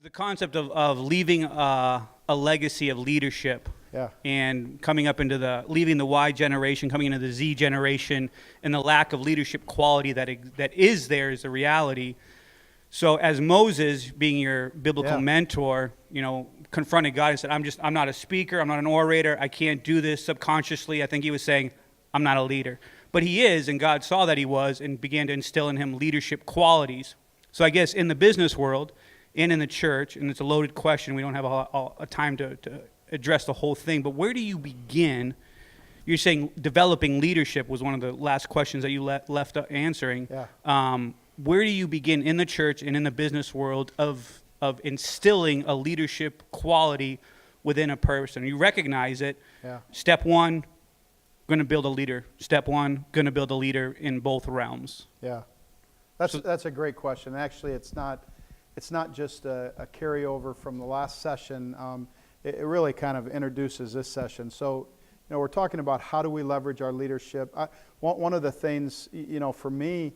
The concept of leaving a legacy of leadership, Yeah. and coming up into leaving the Y generation, coming into the Z generation, and the lack of leadership quality that is there is the reality. So as Moses, being your biblical Yeah. mentor, confronted God and said, I'm not a speaker, I'm not an orator, I can't do this. Subconsciously, I think he was saying, I'm not a leader. But he is, and God saw that he was and began to instill in him leadership qualities. So I guess in the business world and in the church, and it's a loaded question, we don't have a time to address the whole thing, but where do you begin? You're saying developing leadership was one of the last questions that you left answering. Yeah. Where do you begin in the church and in the business world of instilling a leadership quality within a person? You recognize it. Yeah. Step one, going to build a leader. Step one, going to build a leader in both realms. Yeah. That's a great question. Actually, it's not just a carryover from the last session. It really kind of introduces this session. So, we're talking about how do we leverage our leadership. One of the things, for me,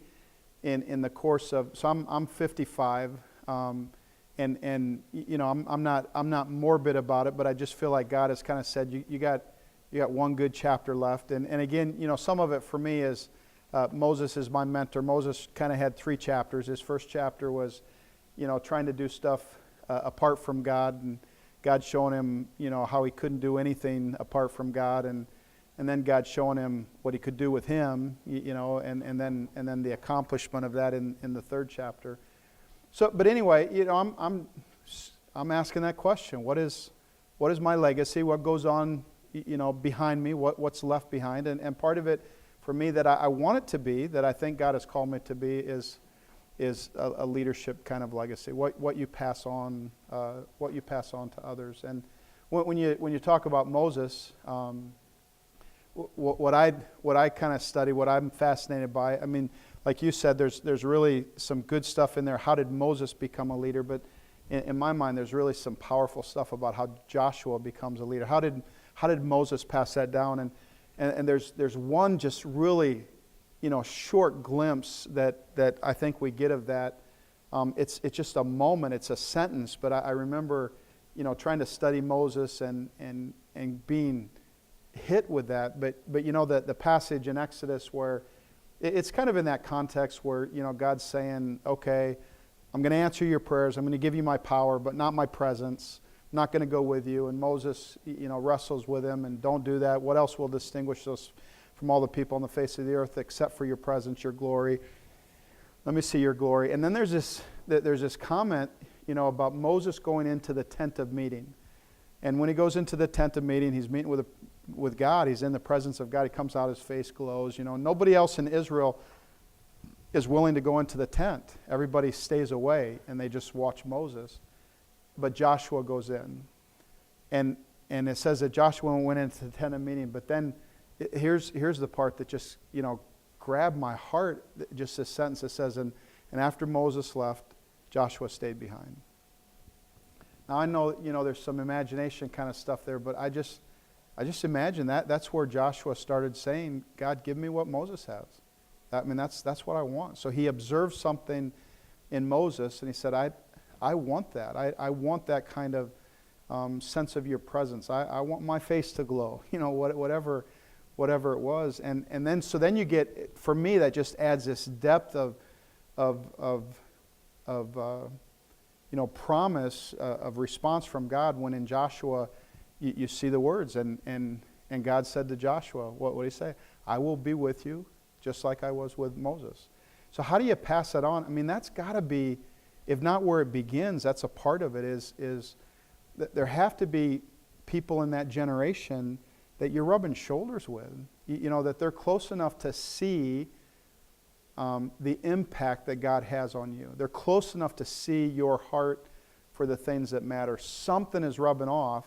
in the course of, so I'm 55, and I'm not morbid about it, but I just feel like God has kind of said you got one good chapter left, and again, some of it for me is Moses is my mentor. Moses kind of had 3 chapters. His first chapter was, trying to do stuff apart from God, and God showing him, how he couldn't do anything apart from God, and then God showing him what he could do with him, and then the accomplishment of that in the 3rd chapter. So, but anyway, I'm asking that question: what is my legacy? What goes on, behind me? What's left behind? And part of it, for me, that I want it to be, that I think God has called me to be, is a leadership kind of legacy. What you pass on, to others. And when you talk about Moses. What I kind of study, what I'm fascinated by, I mean, like you said, there's really some good stuff in there. How did Moses become a leader? But in my mind, there's really some powerful stuff about how Joshua becomes a leader. How did Moses pass that down? And there's one just really, short glimpse that I think we get of that. It's just a moment. It's a sentence. But I remember, trying to study Moses and being hit with that, but the passage in Exodus where it's kind of in that context where God's saying, okay, I'm going to answer your prayers, I'm going to give you my power, but not my presence. I'm not going to go with you. And Moses wrestles with him, and don't do that. What else will distinguish us from all the people on the face of the earth except for your presence, your glory? Let me see your glory. And then there's this comment about Moses going into the tent of meeting. And when he goes into the tent of meeting, he's meeting with God. He's in the presence of God. He comes out, his face glows. Nobody else in Israel is willing to go into the tent. Everybody stays away, and they just watch Moses. But Joshua goes in. And it says that Joshua went into the tent of meeting. But then here's the part that just, grabbed my heart. Just this sentence that says, and after Moses left, Joshua stayed behind. Now I know, there's some imagination kind of stuff there, but I just imagine that's where Joshua started saying, God, give me what Moses has. That's what I want. So he observed something in Moses, and he said, I want that. I want that kind of sense of your presence. I want my face to glow, whatever it was. And then you get, for me, that just adds this depth of promise of response from God when in Joshua you see the words, and God said to Joshua, what did he say? I will be with you just like I was with Moses. So how do you pass that on? That's got to be, if not where it begins, that's a part of it, is that there have to be people in that generation that you're rubbing shoulders with, that they're close enough to see the impact that God has on you. They're close enough to see your heart for the things that matter. Something is rubbing off,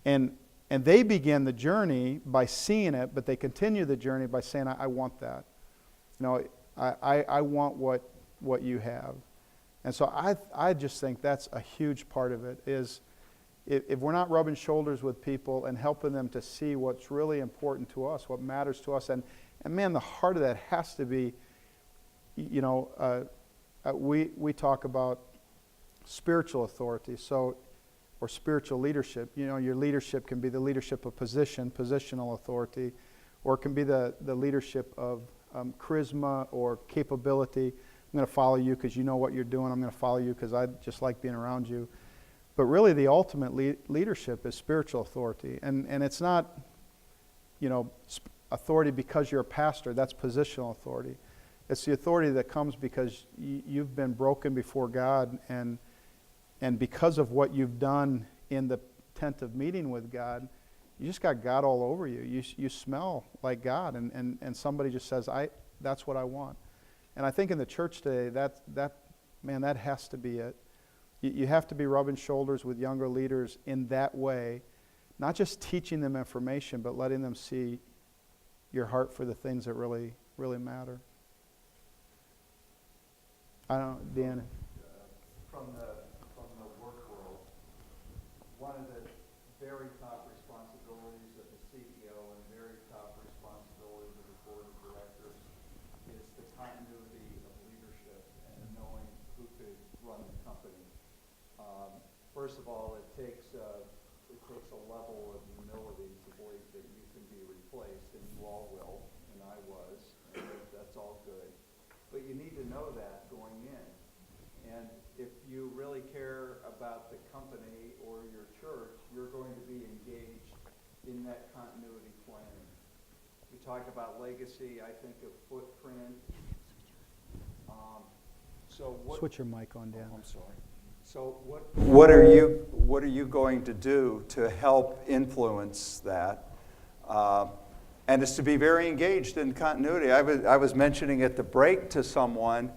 and they begin the journey by seeing it, but they continue the journey by saying, I want that. I want what you have. And so I just think that's a huge part of it, is if we're not rubbing shoulders with people and helping them to see what's really important to us, what matters to us, and man, the heart of that has to be, we talk about spiritual authority. So, or spiritual leadership. You know, your leadership can be the leadership of position, positional authority, or it can be the leadership of charisma or capability. I'm going to follow you because you know what you're doing. I'm going to follow you because I just like being around you. But really, the ultimate leadership is spiritual authority, and it's not, you know, authority because you're a pastor. That's positional authority. It's the authority that comes because you've been broken before God, and because of what you've done in the tent of meeting with God, you just got God all over you. You smell like God, and somebody just says, that's what I want. And I think in the church today, that has to be it. You have to be rubbing shoulders with younger leaders in that way, not just teaching them information, but letting them see your heart for the things that really, really matter. I don't know, Dan. From the work world, one of the very top responsibilities of the CEO and very top responsibilities of the board of directors is the continuity of leadership and knowing who could run the company. First of all, it takes a level of humility to believe that you can be replaced, and you all will, and I was, and that's all good. But you need to know that going in. And if you really care about the company or your church, you're going to be engaged in that continuity planning. We talk about legacy, I think of footprint. Switch your mic on, Dan. I'm sorry. So what are you going to do to help influence that? And it's to be very engaged in continuity. I was mentioning at the break to someone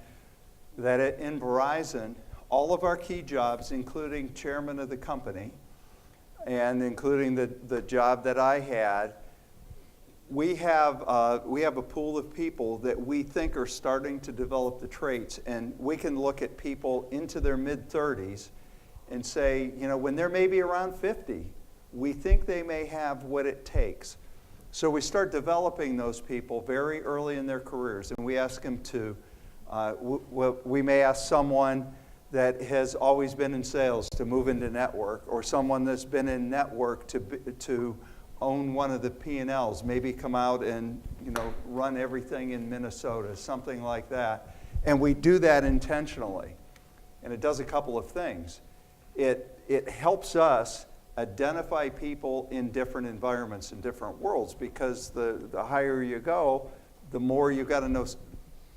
that in Verizon, all of our key jobs, including chairman of the company, and including the job that I had, we have a pool of people that we think are starting to develop the traits, and we can look at people into their mid-30s and say, you know, when they're maybe around 50, we think they may have what it takes. So we start developing those people very early in their careers, and we ask them to, we may ask someone that has always been in sales to move into network, or someone that's been in network to own one of the P&Ls, maybe come out and, you know, run everything in Minnesota, something like that. And we do that intentionally. And it does a couple of things. It helps us identify people in different environments, in different worlds, because the higher you go, the more you've got to know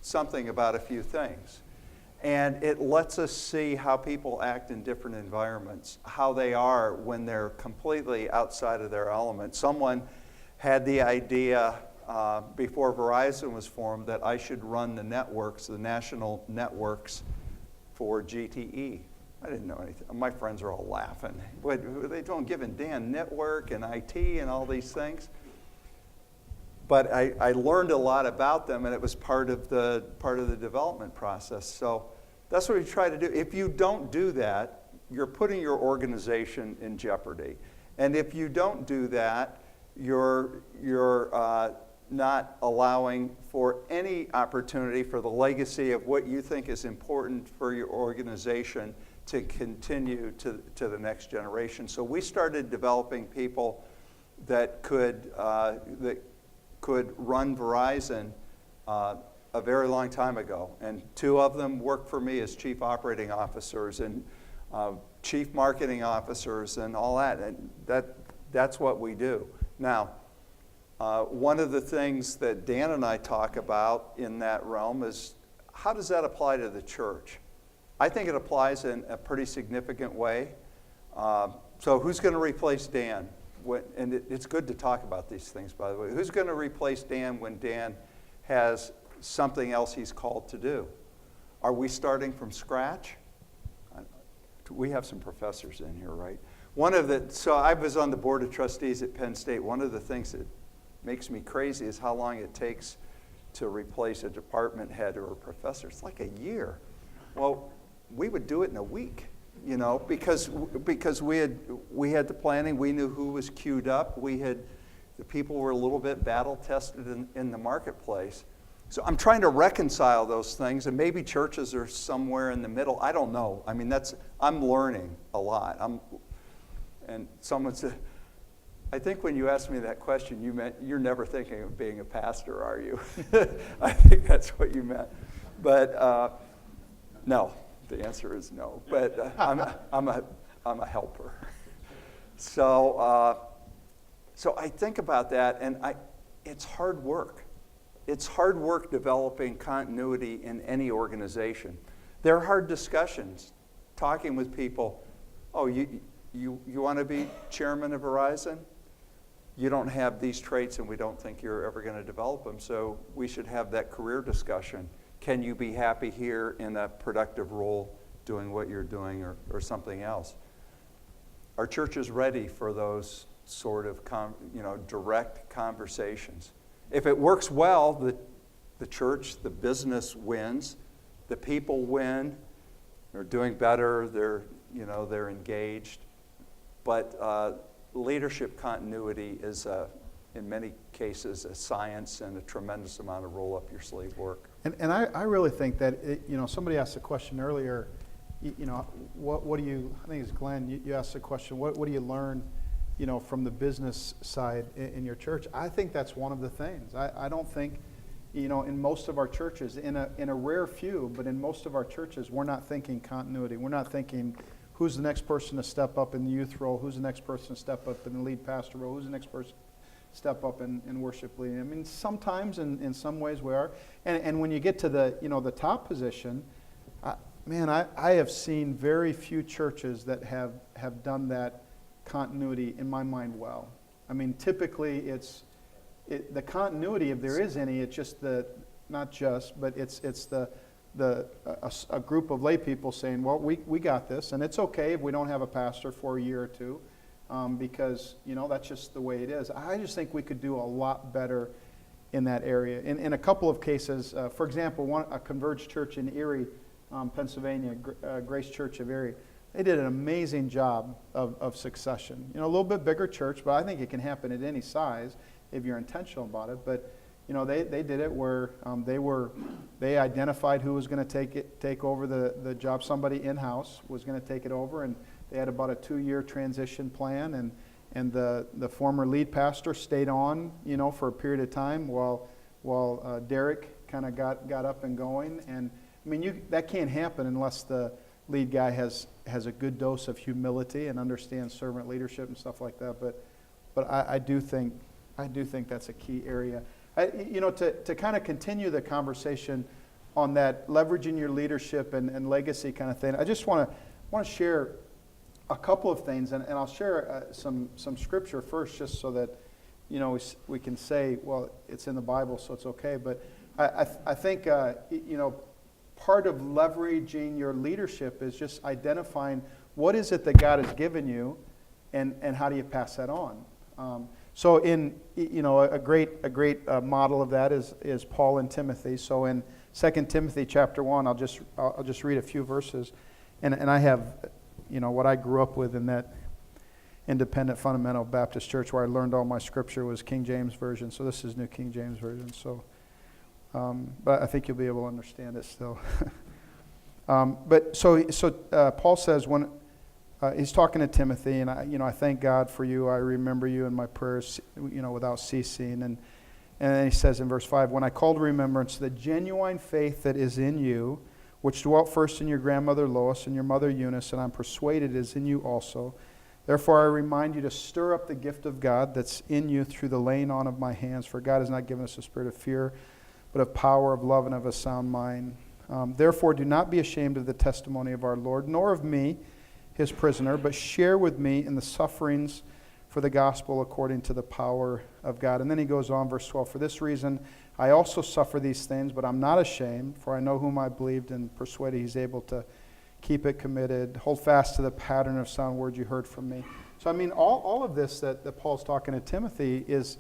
something about a few things. And it lets us see how people act in different environments, how they are when they're completely outside of their element. Someone had the idea before Verizon was formed that I should run the networks, the national networks for GTE. I didn't know anything. My friends are all laughing. What are they doing, giving Dan network and IT and all these things? But I learned a lot about them, and it was part of the development process. So that's what we try to do. If you don't do that, you're putting your organization in jeopardy. And if you don't do that, you're not allowing for any opportunity for the legacy of what you think is important for your organization to continue to the next generation. So we started developing people that could run Verizon a very long time ago. And two of them worked for me as chief operating officers and chief marketing officers and all that. And that's what we do. Now, one of the things that Dan and I talk about in that realm is, how does that apply to the church? I think it applies in a pretty significant way. So who's going to replace Dan? And it's good to talk about these things, by the way. Who's going to replace Dan when Dan has something else he's called to do? Are we starting from scratch? We have some professors in here, right? So I was on the board of trustees at Penn State. One of the things that makes me crazy is how long it takes to replace a department head or a professor. It's like a year. Well, we would do it in a week, you know, because we had the planning. We knew who was queued up. The people were a little bit battle tested in the marketplace. So I'm trying to reconcile those things, and maybe churches are somewhere in the middle. I don't know. I mean, I'm learning a lot. And someone said, I think when you asked me that question, you meant you're never thinking of being a pastor, are you? I think that's what you meant. But no, the answer is no. But I'm a helper. So I think about that, and it's hard work. It's hard work developing continuity in any organization. There are hard discussions, talking with people. Oh, you want to be chairman of Verizon? You don't have these traits, and we don't think you're ever going to develop them, so we should have that career discussion. Can you be happy here in a productive role doing what you're doing or something else? Our church is ready for those sort of direct conversations. If it works well, the church, the business wins, the people win, they're doing better, they're engaged. But leadership continuity is, in many cases, a science and a tremendous amount of roll-up-your-sleeve work. And I really think that, somebody asked a question earlier, what do you, I think it's Glenn, you asked the question, what do you learn, from the business side in your church? I think that's one of the things. I don't think, in most of our churches, in a rare few, but in most of our churches, we're not thinking continuity. We're not thinking who's the next person to step up in the youth role, who's the next person to step up in the lead pastor role, who's the next person to step up in worship leading. I mean, sometimes in some ways we are. And when you get to the top position, I have seen very few churches that have done that continuity, in my mind, well. I mean, typically the continuity, if there is any, it's just a group of lay people saying, well, we got this, and it's okay if we don't have a pastor for a year or two, because that's just the way it is. I just think we could do a lot better in that area. In a couple of cases, for example, a Converge church in Erie, Pennsylvania, Grace Church of Erie, they did an amazing job of succession. A little bit bigger church, but I think it can happen at any size if you're intentional about it. But they did it where they identified who was going to take over the job. Somebody in-house was going to take it over, and they had about a 2-year transition plan. And the former lead pastor stayed on, for a period of time while Derek kind of got up and going. And I mean, that can't happen unless the lead guy has a good dose of humility and understands servant leadership and stuff like that. But I do think that's a key area. To kind of continue the conversation on that leveraging your leadership and legacy kind of thing, I just want to share a couple of things, and I'll share some scripture first, just so that we can say, well, it's in the Bible, so it's okay. But I think part of leveraging your leadership is just identifying what is it that God has given you, and how do you pass that on. So in a great model of that is Paul and Timothy. So in 2 Timothy chapter 1, I'll just read a few verses, and I have what I grew up with in that independent fundamental Baptist church where I learned all my scripture was King James Version. So this is New King James Version. So, but I think you'll be able to understand it still. But Paul says when he's talking to Timothy, and I thank God for you. I remember you in my prayers, without ceasing. And then he says in verse 5, when I call to remembrance the genuine faith that is in you, which dwelt first in your grandmother Lois and your mother Eunice, and I'm persuaded is in you also. Therefore I remind you to stir up the gift of God that's in you through the laying on of my hands. For God has not given us a spirit of fear, but of power, of love, and of a sound mind. Therefore do not be ashamed of the testimony of our Lord, nor of me, his prisoner, but share with me in the sufferings for the gospel according to the power of God. And then he goes on, verse 12, for this reason I also suffer these things, but I'm not ashamed, for I know whom I believed and persuaded he's able to keep it committed. Hold fast to the pattern of sound words you heard from me. So, I mean, all of this that Paul's talking to Timothy is,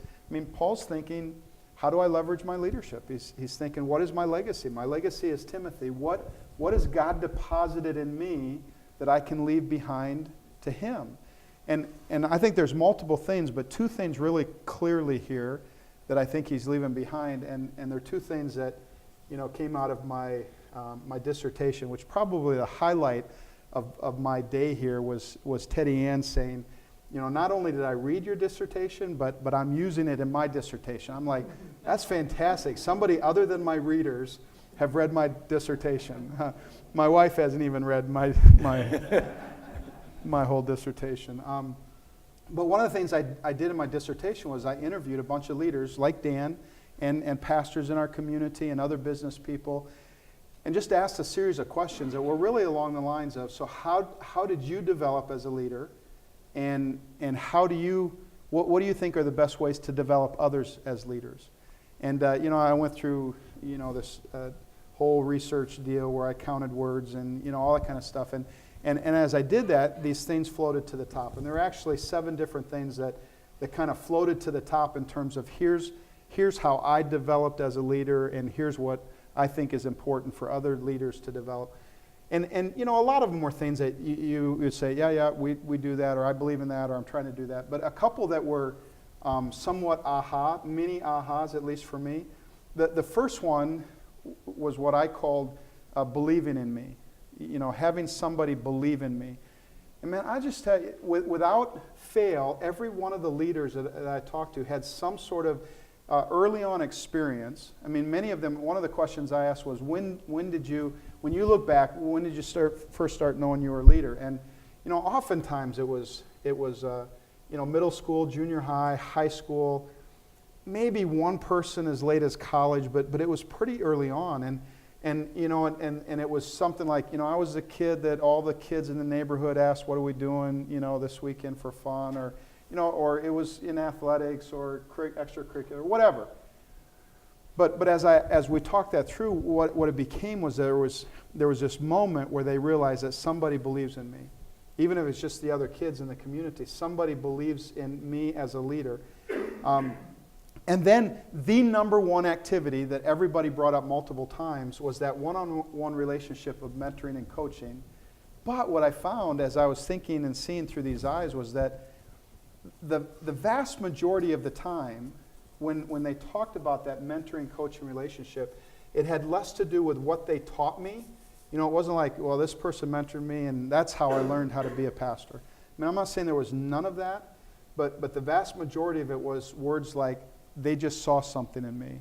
Paul's thinking, how do I leverage my leadership? He's thinking, what is my legacy? My legacy is Timothy. What has God deposited in me that I can leave behind to him? And I think there's multiple things, but two things really clearly here. that I think he's leaving behind. And there are two things that, came out of my my dissertation, which probably the highlight of my day here was Teddy Ann saying, not only did I read your dissertation, but I'm using it in my dissertation. I'm like, that's fantastic. Somebody other than my readers have read my dissertation. My wife hasn't even read my whole dissertation. But one of the things I did in my dissertation was I interviewed a bunch of leaders like Dan and pastors in our community and other business people, and just asked a series of questions that were really along the lines of, so how did you develop as a leader, and how do you, what do you think are the best ways to develop others as leaders? And I went through this whole research deal where I counted words and all that kind of stuff, and as I did that, these things floated to the top, and there were actually 7 different things that kind of floated to the top in terms of here's how I developed as a leader, and here's what I think is important for other leaders to develop. And a lot of them were things that you would say, yeah, we do that, or I believe in that, or I'm trying to do that. But a couple that were somewhat mini ahas, at least for me. The first one was what I called believing in me. Having somebody believe in me. And man, I just tell you, without fail, every one of the leaders that I talked to had some sort of early on experience. I mean, many of them, one of the questions I asked was, when you look back, when did you first start knowing you were a leader? And, oftentimes it was middle school, junior high, high school, maybe one person as late as college, but it was pretty early on. And it was something like, I was the kid that all the kids in the neighborhood asked, what are we doing, this weekend for fun, or it was in athletics or extracurricular, whatever. But as we talked that through, what it became was there was this moment where they realized that somebody believes in me. Even if it's just the other kids in the community, somebody believes in me as a leader. And then the number one activity that everybody brought up multiple times was that one-on-one relationship of mentoring and coaching. But what I found as I was thinking and seeing through these eyes was that the vast majority of the time, when they talked about that mentoring, coaching relationship, it had less to do with what they taught me. It wasn't like, well, this person mentored me and that's how I learned how to be a pastor. I mean, I'm not saying there was none of that, but the vast majority of it was words like, they just saw something in me.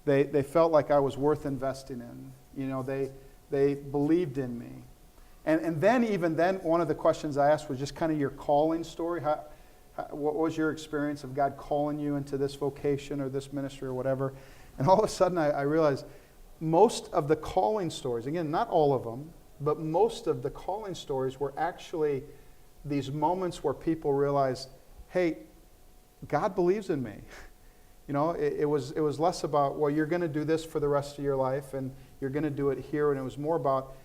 They felt like I was worth investing in. They believed in me. And then, even then, one of the questions I asked was just kind of your calling story. What was your experience of God calling you into this vocation or this ministry or whatever? And all of a sudden I realized most of the calling stories, again, not all of them, but most of the calling stories were actually these moments where people realized, hey, God believes in me. It was less about, well, you're going to do this for the rest of your life and you're going to do it here. And it was more about,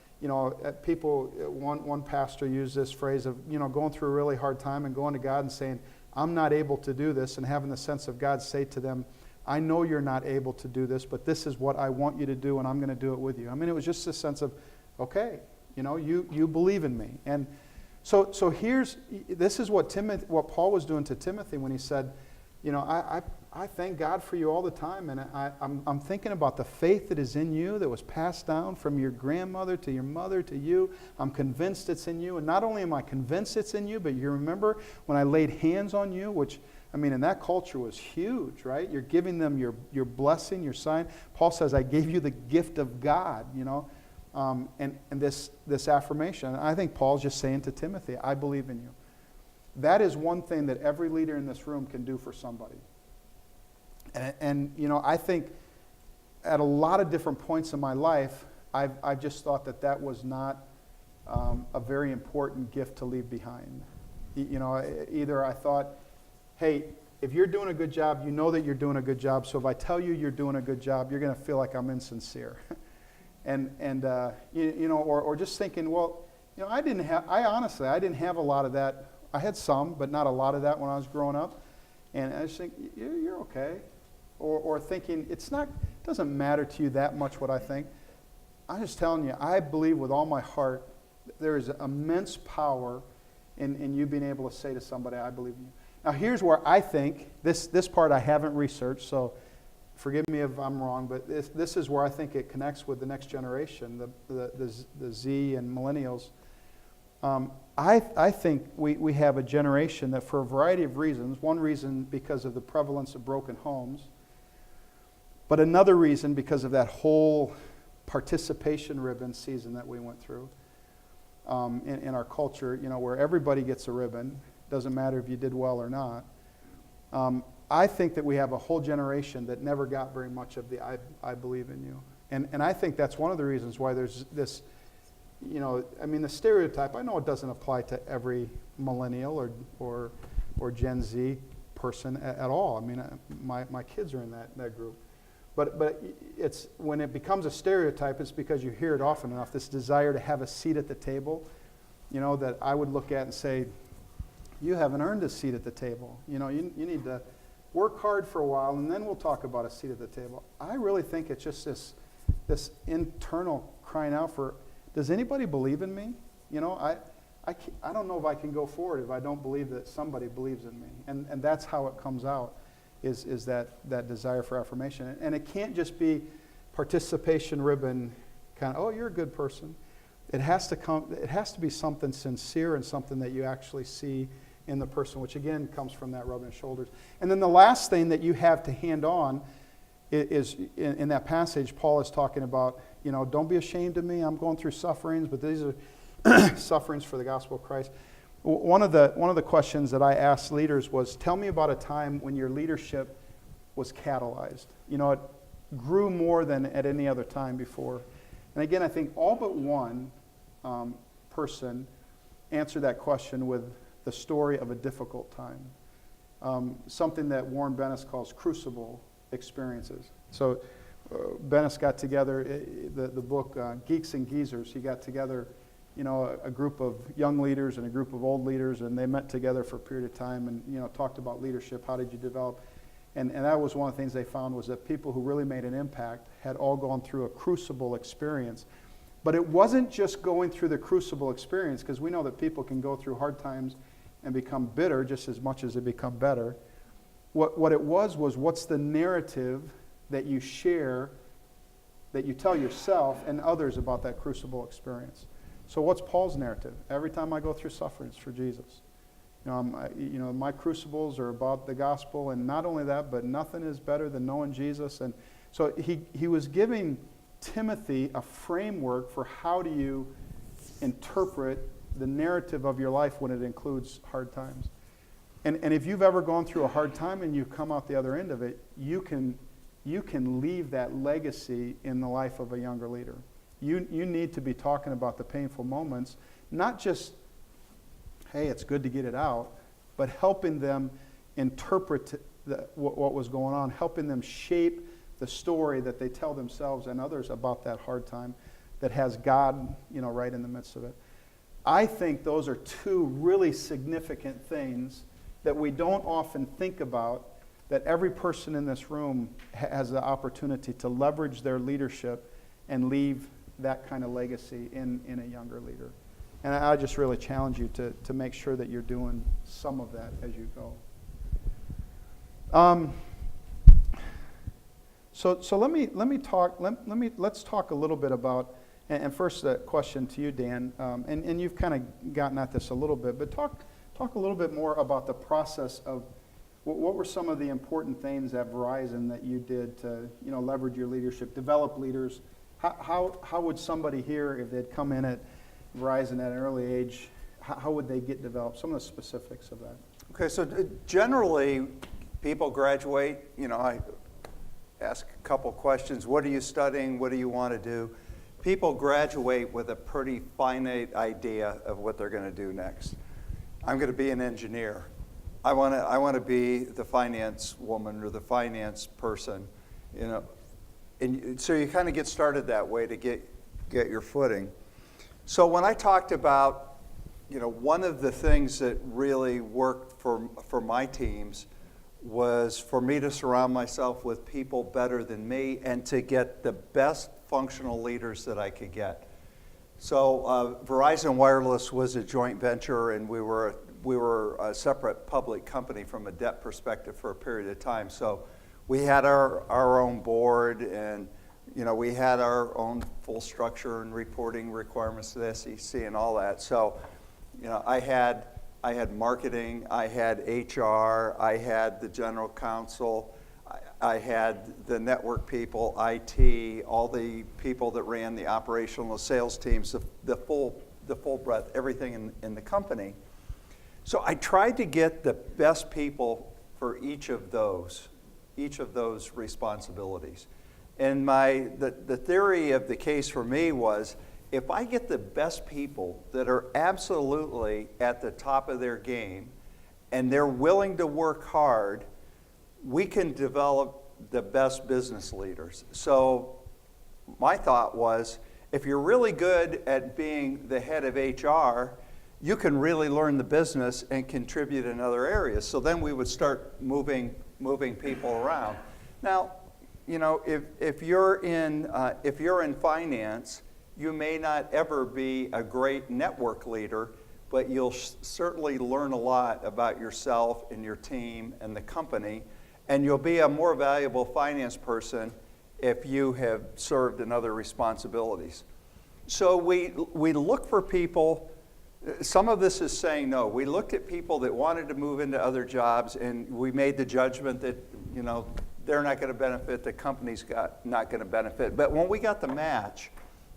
people, one pastor used this phrase of, going through a really hard time and going to God and saying, I'm not able to do this, and having the sense of God say to them, I know you're not able to do this, but this is what I want you to do, and I'm going to do it with you. I mean, it was just a sense of, okay, you believe in me. And so this is what Paul was doing to Timothy when he said, I thank God for you all the time, and I'm thinking about the faith that is in you that was passed down from your grandmother to your mother to you. I'm convinced it's in you, and not only am I convinced it's in you, but you remember when I laid hands on you, which, I mean, in that culture was huge, right? You're giving them your blessing, your sign. Paul says, I gave you the gift of God, and this affirmation. I think Paul's just saying to Timothy, I believe in you. That is one thing that every leader in this room can do for somebody. And I think at a lot of different points in my life, I've just thought that was not a very important gift to leave behind. Either I thought, hey, if you're doing a good job, you know that you're doing a good job. So if I tell you you're doing a good job, you're going to feel like I'm insincere. or just thinking, well, I honestly didn't have a lot of that. I had some, but not a lot of that when I was growing up. And I just think, you're okay. Or thinking, it doesn't matter to you that much what I think. I'm just telling you, I believe with all my heart there is immense power in you being able to say to somebody, I believe in you. Now here's where I think, this part I haven't researched, so forgive me if I'm wrong, but this is where I think it connects with the next generation, the Z and millennials. I think we have a generation that for a variety of reasons, one reason because of the prevalence of broken homes, but another reason because of that whole participation ribbon season that we went through in our culture, where everybody gets a ribbon, doesn't matter if you did well or not. I think that we have a whole generation that never got very much of the I believe in you. And I think that's one of the reasons why there's this, the stereotype, I know it doesn't apply to every millennial or Gen Z person at all. I mean, my kids are in that group. But it's when it becomes a stereotype, it's because you hear it often enough, this desire to have a seat at the table, that I would look at and say, you haven't earned a seat at the table. You need to work hard for a while, and then we'll talk about a seat at the table. I really think it's just this internal crying out for, does anybody believe in me? I don't know if I can go forward if I don't believe that somebody believes in me. And that's how it comes out, is that desire for affirmation. And it can't just be participation ribbon kind of, oh, you're a good person. It has to be something sincere and something that you actually see in the person, which again comes from that rubbing shoulders. And then the last thing that you have to hand on is in that passage, Paul is talking about, don't be ashamed of me. I'm going through sufferings, but these are sufferings for the gospel of Christ. One of the questions that I asked leaders was, tell me about a time when your leadership was catalyzed. It grew more than at any other time before. And again, I think all but one person answered that question with the story of a difficult time. Something that Warren Bennis calls crucible experiences. So Bennis got together, the book Geeks and Geezers, he got together a group of young leaders and a group of old leaders, and they met together for a period of time and talked about leadership. How did you develop? And that was one of the things they found, was that people who really made an impact had all gone through a crucible experience. But it wasn't just going through the crucible experience, because we know that people can go through hard times and become bitter just as much as they become better. What it was what's the narrative that you share, that you tell yourself and others about that crucible experience. So what's Paul's narrative? Every time I go through sufferings for Jesus. My crucibles are about the gospel, and not only that, but nothing is better than knowing Jesus. And so he was giving Timothy a framework for how do you interpret the narrative of your life when it includes hard times. And if you've ever gone through a hard time and you come out the other end of it, you can leave that legacy in the life of a younger leader. You need to be talking about the painful moments, not just, hey, it's good to get it out, but helping them interpret what was going on, helping them shape the story that they tell themselves and others about that hard time that has God, right in the midst of it. I think those are two really significant things that we don't often think about, that every person in this room has the opportunity to leverage their leadership and leave that kind of legacy in a younger leader. And I just really challenge you to make sure that you're doing some of that as you go. So let's talk a little bit about, and first a question to you, Dan, and you've kind of gotten at this a little bit, but talk a little bit more about the process of what were some of the important things at Verizon that you did to leverage your leadership, develop leaders. How would somebody here, if they'd come in at Verizon at an early age, how would they get developed? Some of the specifics of that. Okay, so generally, people graduate. I ask a couple questions. What are you studying? What do you want to do? People graduate with a pretty finite idea of what they're going to do next. I'm going to be an engineer. I want to be the finance woman or the finance person, And so you kind of get started that way to get your footing. So when I talked about, one of the things that really worked for my teams was for me to surround myself with people better than me and to get the best functional leaders that I could get. So Verizon Wireless was a joint venture, and we were we were a separate public company from a debt perspective for a period of time. So we had our own board, and we had our own full structure and reporting requirements to the SEC and all that. So I had marketing, I had HR, I had the general counsel, I had the network people, IT, all the people that ran the operational sales teams, the full breadth, everything in the company. So I tried to get the best people for each of those responsibilities. And the theory of the case for me was, if I get the best people that are absolutely at the top of their game and they're willing to work hard, we can develop the best business leaders. So my thought was, if you're really good at being the head of HR, you can really learn the business and contribute in other areas. So then we would start moving people around. Now, if you're in finance, you may not ever be a great network leader, but you'll certainly learn a lot about yourself and your team and the company, and you'll be a more valuable finance person if you have served in other responsibilities. So we look for people. Some of this is saying no. We looked at people that wanted to move into other jobs, and we made the judgment that they're not going to benefit, the company's not going to benefit. But when we got the match,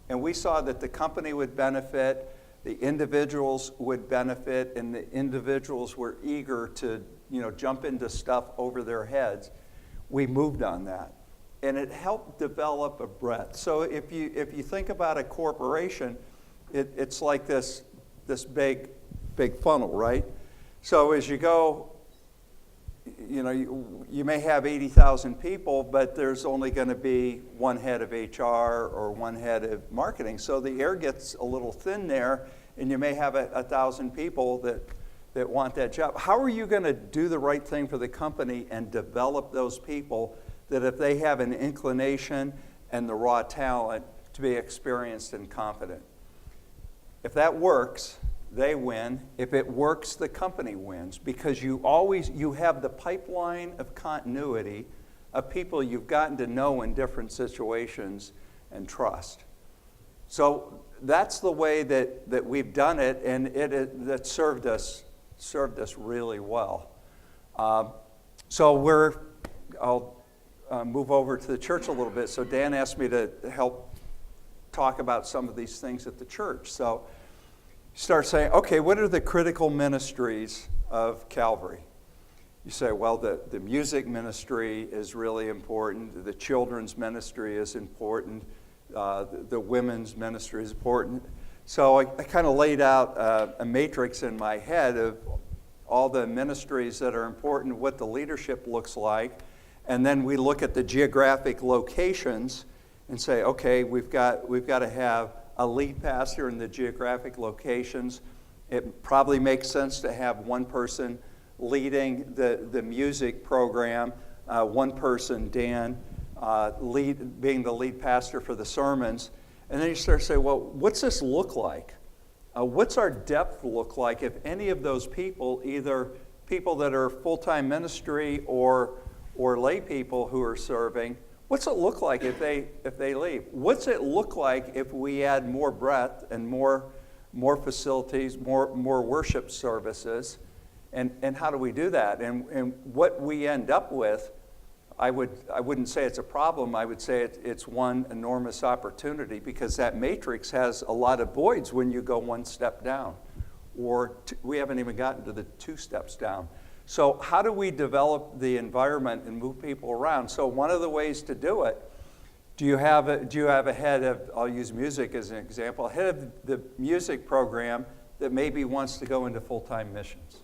and we saw that the company would benefit, the individuals would benefit, and the individuals were eager to jump into stuff over their heads, we moved on that. And it helped develop a breadth. So if you think about a corporation, it's like this big funnel, right? So as you go, you may have 80,000 people, but there's only going to be one head of HR or one head of marketing. So the air gets a little thin there, and you may have 1,000 people that want that job. How are you going to do the right thing for the company and develop those people that if they have an inclination and the raw talent to be experienced and confident? If that works, they win. If it works, the company wins, because you have the pipeline of continuity of people you've gotten to know in different situations and trust. So that's the way that we've done it, and that served us really well. So I'll move over to the church a little bit. So Dan asked me to help talk about some of these things at the church. So start saying, okay, what are the critical ministries of Calvary? You say, well, the music ministry is really important. The children's ministry is important. The women's ministry is important. So I kind of laid out a matrix in my head of all the ministries that are important, what the leadership looks like. And then we look at the geographic locations and say, okay, we've got to have a lead pastor in the geographic locations. It probably makes sense to have one person leading the music program, one person, Dan, being the lead pastor for the sermons. And then you start to say, well, what's this look like? What's our depth look like if any of those people, either people that are full-time ministry or lay people who are serving, what's it look like if they leave? What's it look like if we add more breadth and more facilities, more worship services? And how do we do that? And what we end up with, I wouldn't say it's a problem. I would say it's one enormous opportunity, because that matrix has a lot of voids when you go one step down, or we haven't even gotten to the 2 steps down. So how do we develop the environment and move people around? So one of the ways to do it, do you have a head of, I'll use music as an example, head of the music program that maybe wants to go into full-time missions?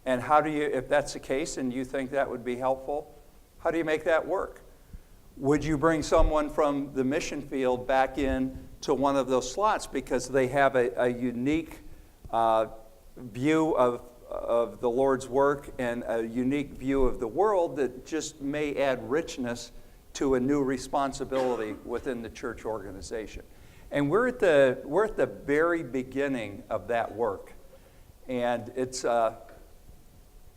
And how do you, if that's the case and you think that would be helpful, how do you make that work? Would you bring someone from the mission field back in to one of those slots because they have a unique view of the Lord's work and a unique view of the world that just may add richness to a new responsibility within the church organization? And we're at the very beginning of that work. And it's,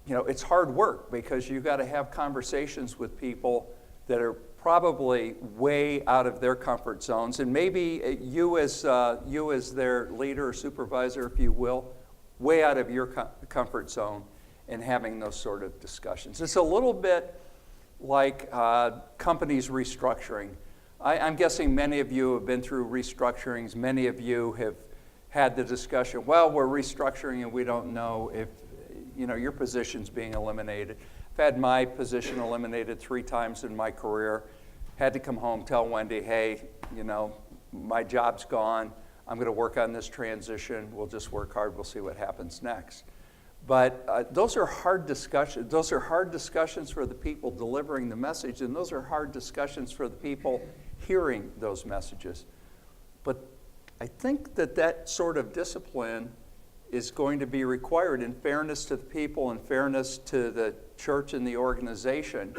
it's hard work because you've got to have conversations with people that are probably way out of their comfort zones. And maybe you as their leader or supervisor, if you will, way out of your comfort zone in having those sort of discussions. It's a little bit like companies restructuring. I'm guessing many of you have been through restructurings. Many of you have had the discussion, well, we're restructuring and we don't know if your position's being eliminated. I've had my position eliminated 3 times in my career. Had to come home, tell Wendy, hey, my job's gone. I'm going to work on this transition. We'll just work hard. We'll see what happens next. But those are hard discussions. Those are hard discussions for the people delivering the message, and those are hard discussions for the people hearing those messages. But I think that sort of discipline is going to be required in fairness to the people and fairness to the church and the organization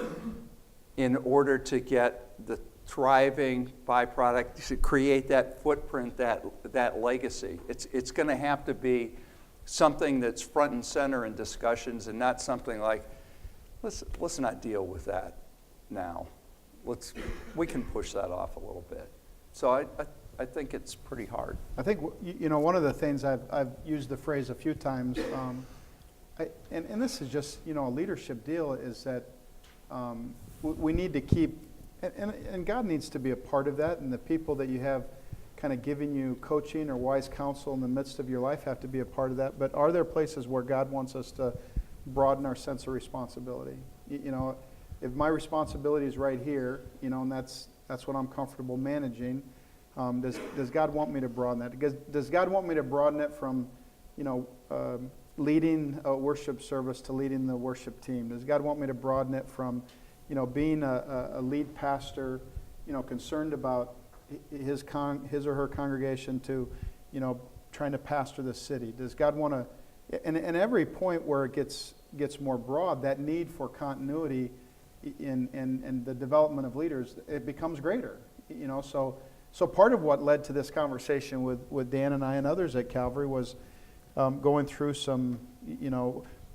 in order to get the thriving byproduct, to create that footprint, that legacy. It's going to have to be something that's front and center in discussions and not something like, let's not deal with that now. We can push that off a little bit. So I think it's pretty hard. I think, one of the things I've used the phrase a few times, and this is just, a leadership deal, is that we need to keep, and God needs to be a part of that, and the people that you have kind of giving you coaching or wise counsel in the midst of your life have to be a part of that. But are there places where God wants us to broaden our sense of responsibility? If my responsibility is right here, and that's what I'm comfortable managing, does God want me to broaden that? Does God want me to broaden it from, leading a worship service to leading the worship team? Does God want me to broaden it from, being a lead pastor, concerned about his or her congregation to, trying to pastor the city? Does God want to, and every point where it gets more broad, that need for continuity in the development of leaders, it becomes greater, So part of what led to this conversation with Dan and I and others at Calvary was going through some,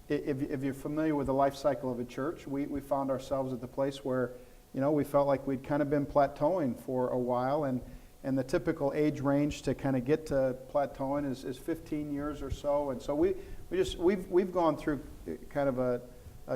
if you're familiar with the life cycle of a church, we found ourselves at the place where, we felt like we'd kind of been plateauing for a while, and the typical age range to kind of get to plateauing is 15 years or so. And so we've gone through kind of a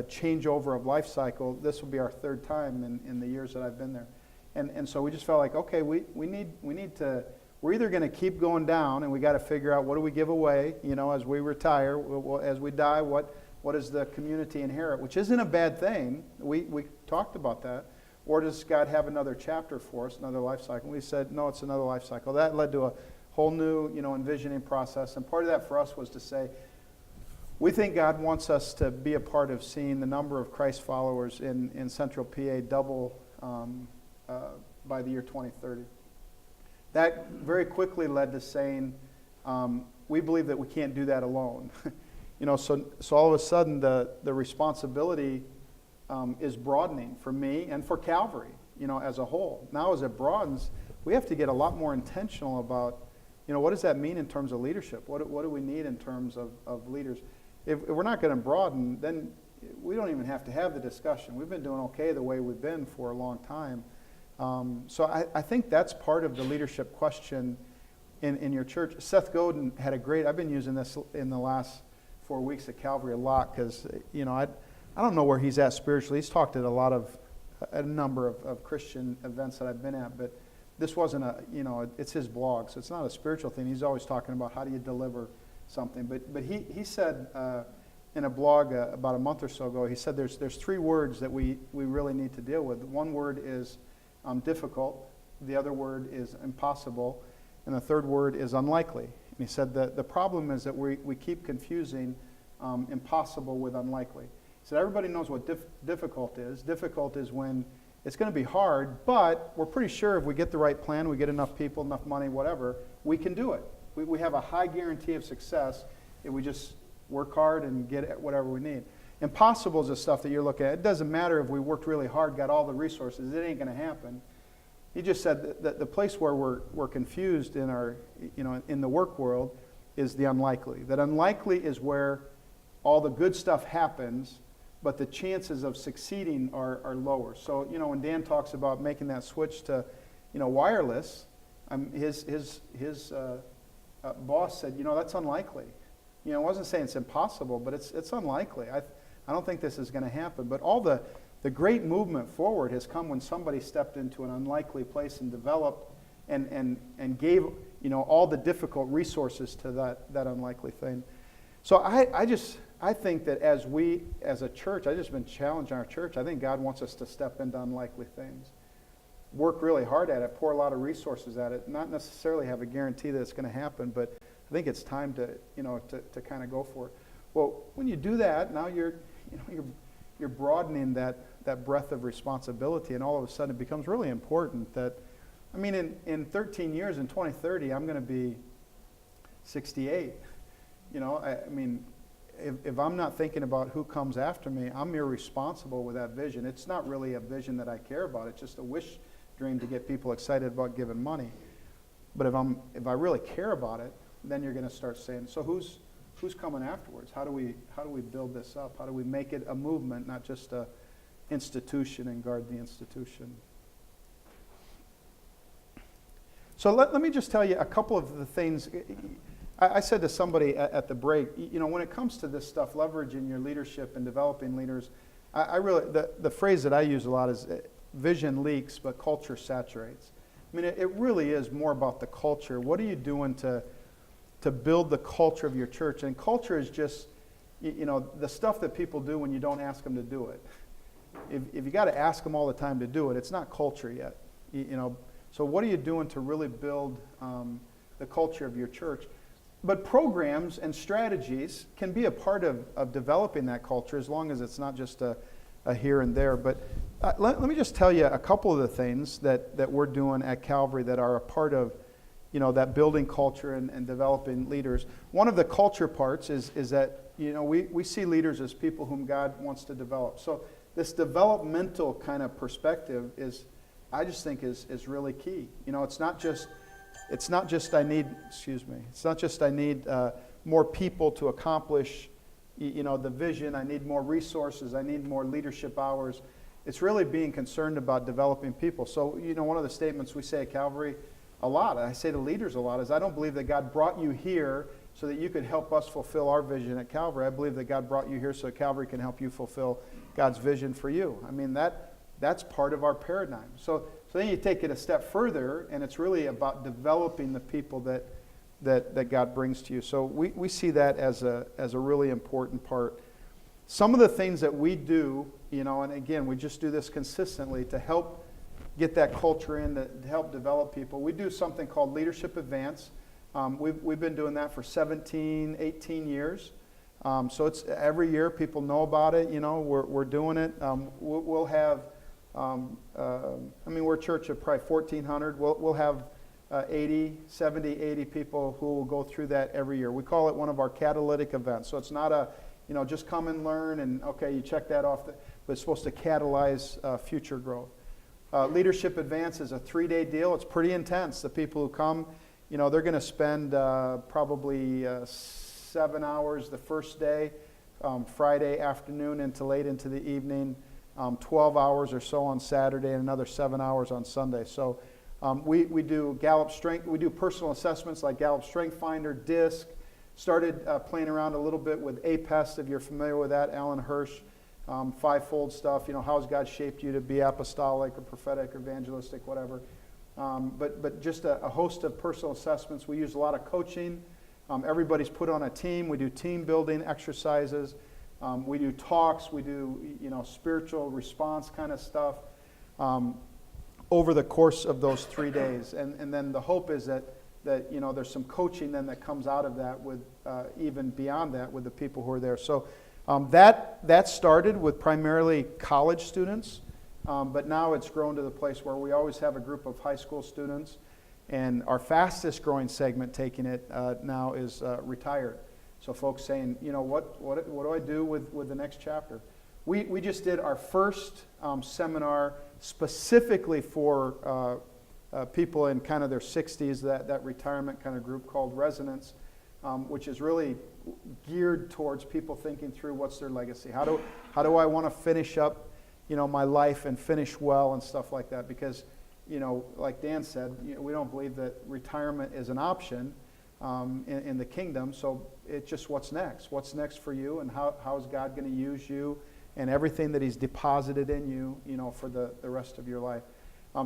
changeover of life cycle. This will be our 3rd time in the years that I've been there. And so we just felt like, okay, we need to, we're either going to keep going down and we got to figure out what do we give away, as we retire, as we die, what does the community inherit, which isn't a bad thing. We talked about that. Or does God have another chapter for us, another life cycle? We said, no, it's another life cycle. That led to a whole new, envisioning process. And part of that for us was to say, we think God wants us to be a part of seeing the number of Christ followers in Central PA double by the year 2030. That very quickly led to saying, we believe that we can't do that alone. So all of a sudden the responsibility is broadening for me and for Calvary, as a whole. Now as it broadens, we have to get a lot more intentional about, what does that mean in terms of leadership? What do we need in terms of leaders? If we're not going to broaden, then we don't even have to have the discussion. We've been doing okay the way we've been for a long time. So I think that's part of the leadership question in your church. Seth Godin had I've been using this in the last 4 weeks at Calvary a lot because, I don't know where he's at spiritually. He's talked at a number of Christian events that I've been at, but this wasn't it's his blog, so it's not a spiritual thing. He's always talking about how do you deliver something. But he said in a blog about a month or so ago, he said there's 3 words that we really need to deal with. One word is difficult, the other word is impossible, and the third word is unlikely. And he said that the problem is that we keep confusing impossible with unlikely. He said everybody knows what difficult is. Difficult is when it's going to be hard, but we're pretty sure if we get the right plan, we get enough people, enough money, whatever, we can do it. We have a high guarantee of success if we just work hard and get whatever we need. Impossible is the stuff that you're looking at. It doesn't matter if we worked really hard, got all the resources. It ain't going to happen. He just said that the place where we're confused in our, in the work world is the unlikely. That unlikely is where all the good stuff happens, but the chances of succeeding are lower. So, when Dan talks about making that switch to, wireless, his boss said, that's unlikely. I wasn't saying it's impossible, but it's unlikely. I don't think this is going to happen. But all the great movement forward has come when somebody stepped into an unlikely place and developed and gave, all the difficult resources to that unlikely thing. So I think that as a church, I've just been challenging our church. I think God wants us to step into unlikely things. Work really hard at it, pour a lot of resources at it, not necessarily have a guarantee that it's going to happen, but I think it's time to kind of go for it. Well, when you do that, now you're broadening that breadth of responsibility, and all of a sudden it becomes really important that, in 13 years, in 2030, I'm going to be 68. If I'm not thinking about who comes after me, I'm irresponsible with that vision. It's not really a vision that I care about. It's just a wish dream to get people excited about giving money. But if I really care about it, then you're going to start saying, so who's coming afterwards? How do we build this up? How do we make it a movement, not just a institution, and guard the institution? So let me just tell you a couple of the things. I said to somebody at the break, when it comes to this stuff, leveraging your leadership and developing leaders, I really, the phrase that I use a lot is vision leaks, but culture saturates. It really is more about the culture. What are you doing to build the culture of your church? And culture is just, the stuff that people do when you don't ask them to do it. If you got to ask them all the time to do it, it's not culture yet. So what are you doing to really build the culture of your church? But programs and strategies can be a part of developing that culture, as long as it's not just a here and there. But let me just tell you a couple of the things that we're doing at Calvary that are a part of that building culture and developing leaders. One of the culture parts is that we see leaders as people whom God wants to develop. So this developmental kind of perspective I just think is really key. It's not just I need more people to accomplish the vision. I need more resources. I need more leadership hours. It's really being concerned about developing people. So one of the statements we say at Calvary a lot, I say to leaders a lot, is I don't believe that God brought you here so that you could help us fulfill our vision at Calvary. I believe that God brought you here so that Calvary can help you fulfill God's vision for you. That's part of our paradigm. So then you take it a step further, and it's really about developing the people that God brings to you. So we see that as a really important part. Some of the things that we do, and again, we just do this consistently to help get that culture in, to help develop people. We do something called Leadership Advance. We've been doing that for 17, 18 years. So it's every year people know about it. We're doing it. We'll have, we're a church of probably 1,400. We'll have 70, 80 people who will go through that every year. We call it one of our catalytic events. So it's not a, just come and learn and, okay, you check that off, but it's supposed to catalyze future growth. Leadership Advance is a 3-day deal. It's pretty intense. The people who come, they're going to spend probably 7 hours the first day, Friday afternoon into late into the evening, 12 hours or so on Saturday, and another 7 hours on Sunday. So we do Gallup Strength. We do personal assessments like Gallup Strength Finder, DISC. Started playing around a little bit with APEST, if you're familiar with that, Alan Hirsch, fivefold stuff. How has God shaped you to be apostolic or prophetic or evangelistic, whatever. But just a host of personal assessments. We use a lot of coaching. Everybody's put on a team. We do team building exercises. We do talks. We do spiritual response kind of stuff over the course of those 3 days. And then the hope is that there's some coaching then that comes out of that with even beyond that with the people who are there. So that started with primarily college students, but now it's grown to the place where we always have a group of high school students, and our fastest growing segment taking it now is retired. So folks saying, what do I do with the next chapter? We just did our first seminar specifically for people in kind of their 60s, that retirement kind of group called Resonance. which is really geared towards people thinking through what's their legacy. How do I want to finish up, my life and finish well and stuff like that? Because, like Dan said, we don't believe that retirement is an option in the kingdom. So it's just what's next. What's next for you, and how is God going to use you and everything that He's deposited in you, for the rest of your life.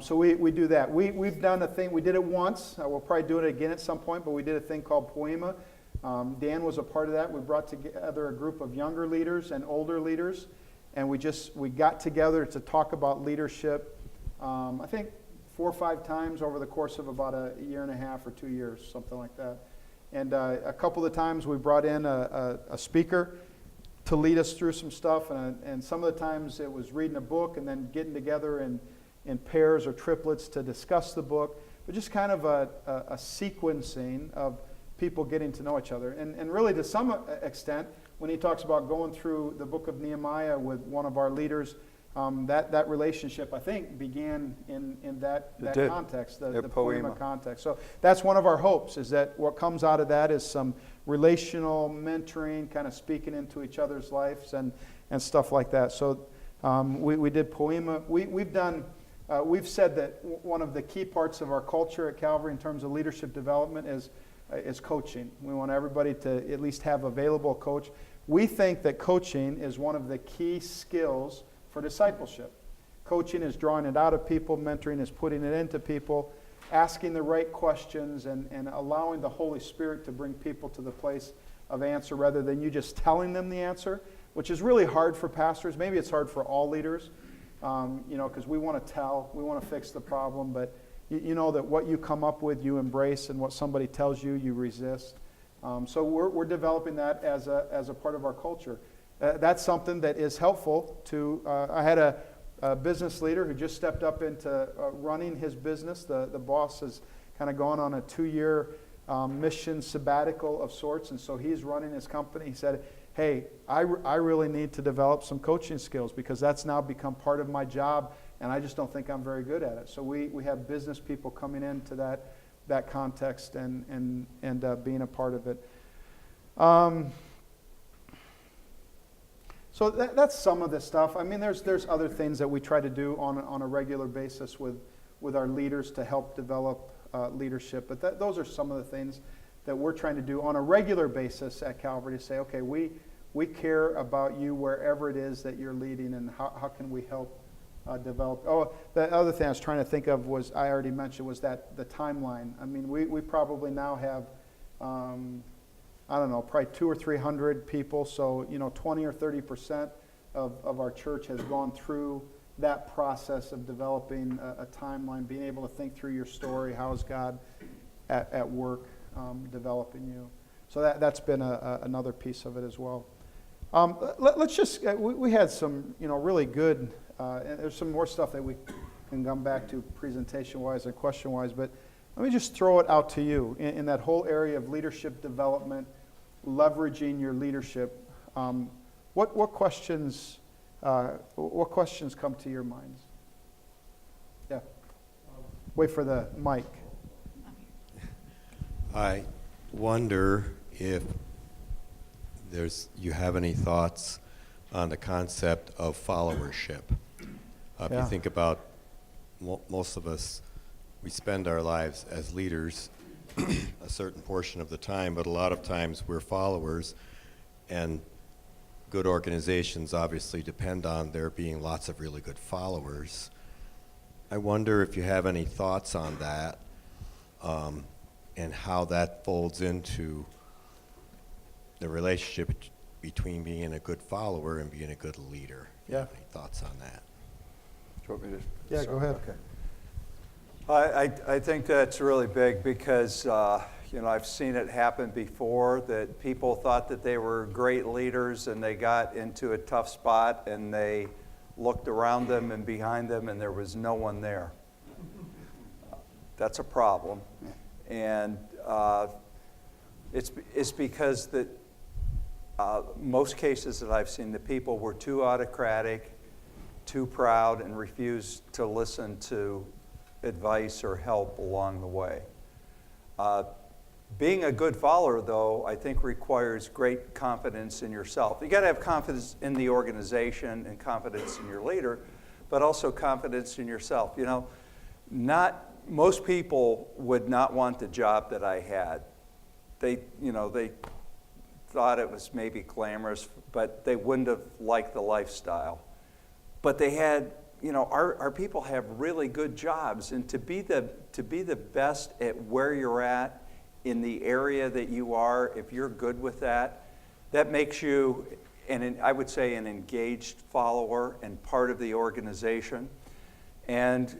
So we do that. We've done a thing. We did it once. We'll probably do it again at some point, but we did a thing called Poema. Dan was a part of that. We brought together a group of younger leaders and older leaders, and we got together to talk about leadership, I think 4 or 5 times over the course of about a year and a half or 2 years, something like that. And a couple of the times we brought in a speaker to lead us through some stuff, and some of the times it was reading a book and then getting together in pairs or triplets to discuss the book, but just kind of a sequencing of people getting to know each other. And really, to some extent, when he talks about going through the book of Nehemiah with one of our leaders, that relationship, I think, began in that context, the Poema context. So that's one of our hopes, is that what comes out of that is some relational mentoring, kind of speaking into each other's lives and stuff like that. So we did Poema. We've said that one of the key parts of our culture at Calvary in terms of leadership development is coaching. We want everybody to at least have available a coach. We think that coaching is one of the key skills for discipleship. Coaching is drawing it out of people. Mentoring is putting it into people, asking the right questions, and allowing the Holy Spirit to bring people to the place of answer rather than you just telling them the answer, which is really hard for pastors. Maybe it's hard for all leaders, because we want to tell, we want to fix the problem, but you know that what you come up with, you embrace, and what somebody tells you, you resist. So we're developing that as a part of our culture. That's something that is helpful to. I had a business leader who just stepped up into running his business. The boss has kind of gone on a 2-year mission sabbatical of sorts, and so he's running his company. He said, hey, I really need to develop some coaching skills because that's now become part of my job, and I just don't think I'm very good at it. So we have business people coming into that context and being a part of it. So that's some of the stuff. I mean, there's other things that we try to do on a regular basis with our leaders to help develop leadership. But those are some of the things that we're trying to do on a regular basis at Calvary to say, okay, we care about you wherever it is that you're leading, and how can we help develop. Oh, the other thing I was trying to think of was, I already mentioned, was that the timeline. I mean, we probably now have, I don't know, probably 200 or 300 people. So, 20 or 30% of our church has gone through that process of developing a timeline, being able to think through your story. How is God at work developing you? So that's been another piece of it as well. Let's just, we had some, really good, and there's some more stuff that we can come back to presentation-wise and question-wise, but let me just throw it out to you in that whole area of leadership development, leveraging your leadership. What questions come to your minds? Yeah. Wait for the mic. I wonder if you have any thoughts on the concept of followership. If you think about most of us, we spend our lives as leaders a certain portion of the time, but a lot of times we're followers, and good organizations obviously depend on there being lots of really good followers. I wonder if you have any thoughts on that, and how that folds into the relationship between being a good follower and being a good leader. Do you have any thoughts on that? Do you want me to Yeah, start? go ahead. Okay. I think that's really big because, I've seen it happen before, that people thought that they were great leaders and they got into a tough spot and they looked around them and behind them and there was no one there. That's a problem. And it's because that most cases that I've seen, the people were too autocratic, too proud, and refused to listen to advice or help along the way. Being a good follower, though, I think requires great confidence in yourself. You got to have confidence in the organization and confidence in your leader, but also confidence in yourself. You know, most people would not want the job that I had. They thought it was maybe glamorous, but they wouldn't have liked the lifestyle. But they had, our people have really good jobs, and to be the best at where you're at in the area that you are, if you're good with that, that makes you, I would say, an engaged follower and part of the organization. And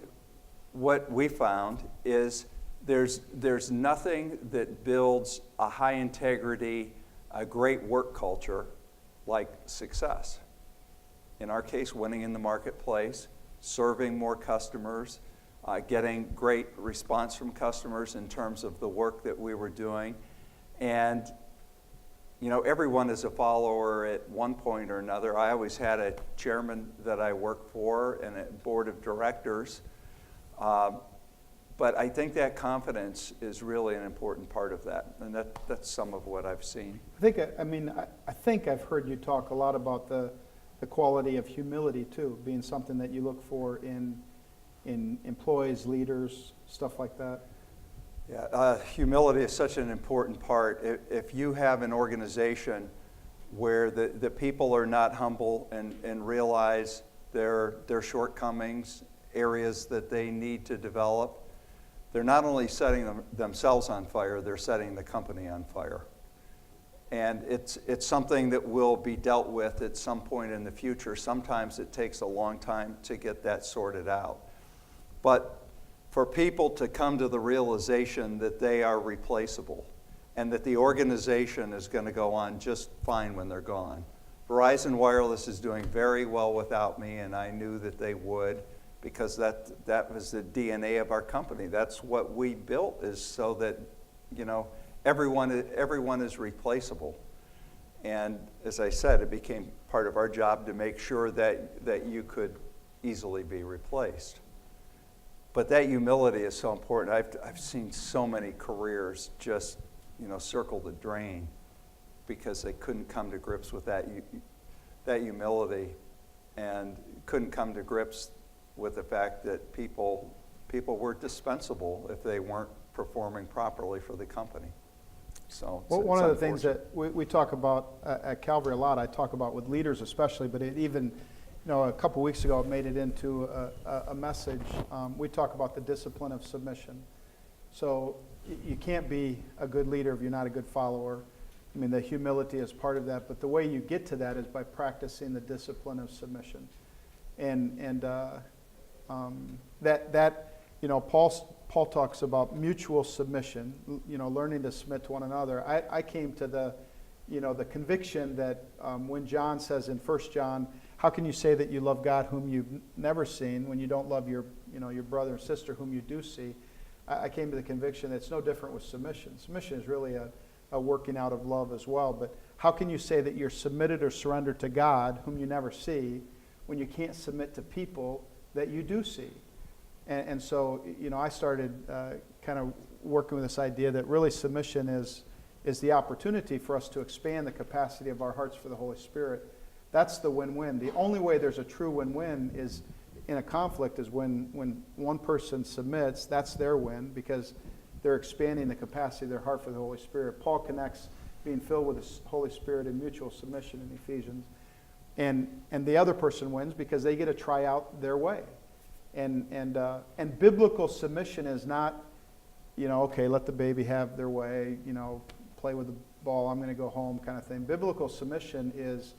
what we found is there's nothing that builds a high integrity, a great work culture like success. In our case, winning in the marketplace, serving more customers, getting great response from customers in terms of the work that we were doing. And, everyone is a follower at one point or another. I always had a chairman that I worked for and a board of directors. But I think that confidence is really an important part of that. And that's some of what I've seen. I think I've heard you talk a lot about the quality of humility, too, being something that you look for in employees, leaders, stuff like that. Yeah, humility is such an important part. If you have an organization where the people are not humble and realize their shortcomings, areas that they need to develop, they're not only setting themselves on fire, they're setting the company on fire. And it's something that will be dealt with at some point in the future. Sometimes it takes a long time to get that sorted out. But for people to come to the realization that they are replaceable and that the organization is going to go on just fine when they're gone. Verizon Wireless is doing very well without me, and I knew that they would, because that was the DNA of our company. That's what we built, is so that, everyone is replaceable. And as I said, it became part of our job to make sure that you could easily be replaced. But that humility is so important. I've seen so many careers just, circle the drain because they couldn't come to grips with that humility, and couldn't come to grips with the fact that people were dispensable if they weren't performing properly for the company. So one of the things that we talk about at Calvary a lot, I talk about with leaders especially, but it even, a couple weeks ago it made it into a message. We talk about the discipline of submission. So you can't be a good leader if you're not a good follower. I mean, the humility is part of that, but the way you get to that is by practicing the discipline of submission. And Paul talks about mutual submission, learning to submit to one another. I came to the conviction that when John says in 1 John, how can you say that you love God whom you've never seen when you don't love your brother and sister whom you do see? I came to the conviction that it's no different with submission. Submission is really a working out of love as well. But how can you say that you're submitted or surrendered to God whom you never see when you can't submit to people that you do see? And so, I started kind of working with this idea that really submission is the opportunity for us to expand the capacity of our hearts for the Holy Spirit. That's the win-win. The only way there's a true win-win is in a conflict is when one person submits, that's their win, because they're expanding the capacity of their heart for the Holy Spirit. Paul connects being filled with the Holy Spirit and mutual submission in Ephesians. And the other person wins because they get to try out their way. And biblical submission is not, okay, let the baby have their way, play with the ball, I'm going to go home kind of thing. Biblical submission is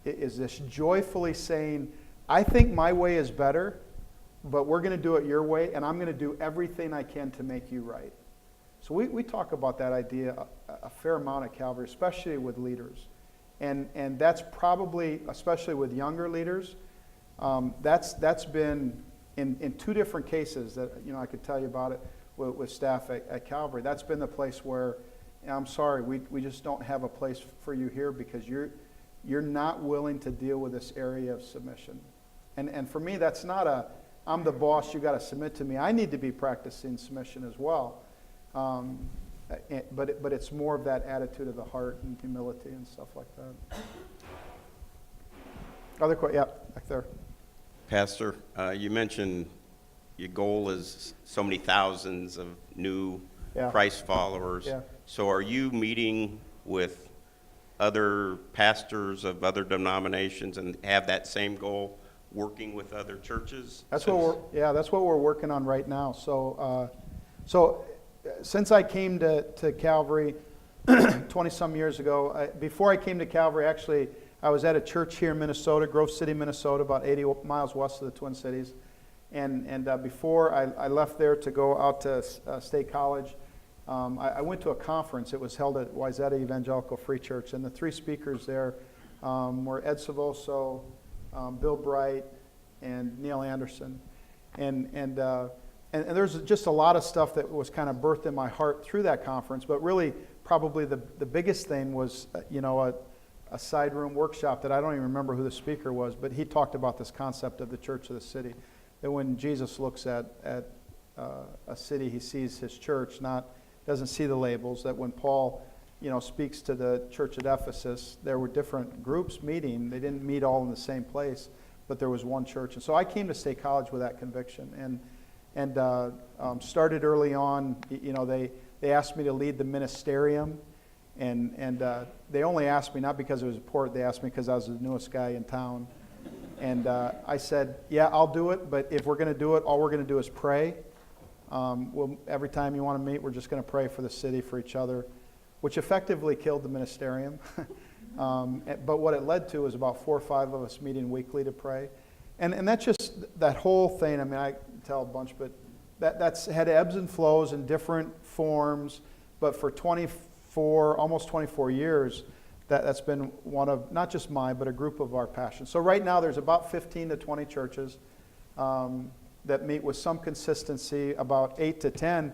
this joyfully saying, I think my way is better, but we're going to do it your way, and I'm going to do everything I can to make you right. So we talk about that idea a fair amount at Calvary, especially with leaders. And that's probably, especially with younger leaders, that's been in two different cases that I could tell you about it with staff at Calvary. That's been the place where, I'm sorry, we just don't have a place for you here because you're not willing to deal with this area of submission. And for me, that's not I'm the boss, you got to submit to me. I need to be practicing submission as well. But it's more of that attitude of the heart and humility and stuff like that. Other questions? Yeah, back there. Pastor, you mentioned your goal is so many thousands of new Christ followers. Yeah. So are you meeting with other pastors of other denominations and have that same goal, working with other churches? That's what we're working on right now. So since I came to Calvary 20-some years ago, before I came to Calvary, actually, I was at a church here in Minnesota, Grove City, Minnesota, about 80 miles west of the Twin Cities. And before I left there to go out to State College, I went to a conference. It was held at Wayzata Evangelical Free Church, and the three speakers there were Ed Savoso, Bill Bright, and Neil Anderson. And there's just a lot of stuff that was kind of birthed in my heart through that conference, but really probably the biggest thing was, a side room workshop that I don't even remember who the speaker was, but he talked about this concept of the church of the city, that when Jesus looks at a city, he sees his church, doesn't see the labels, that when Paul, speaks to the church at Ephesus, there were different groups meeting. They didn't meet all in the same place, but there was one church. And so I came to State College with that conviction, and started early on. They asked me to lead the ministerium, and they only asked me not because it was important. They asked me because I was the newest guy in town, and I said, "Yeah, I'll do it. But if we're going to do it, all we're going to do is pray. Every time you want to meet, we're just going to pray for the city, for each other," which effectively killed the ministerium. But what it led to was about 4 or 5 of us meeting weekly to pray, and that's just that whole thing. I mean, I can tell a bunch, but that's had ebbs and flows in different forms. But for almost 24 years, that's been one of, not just mine, but a group of our passions. So right now there's about 15 to 20 churches that meet with some consistency, about 8 to 10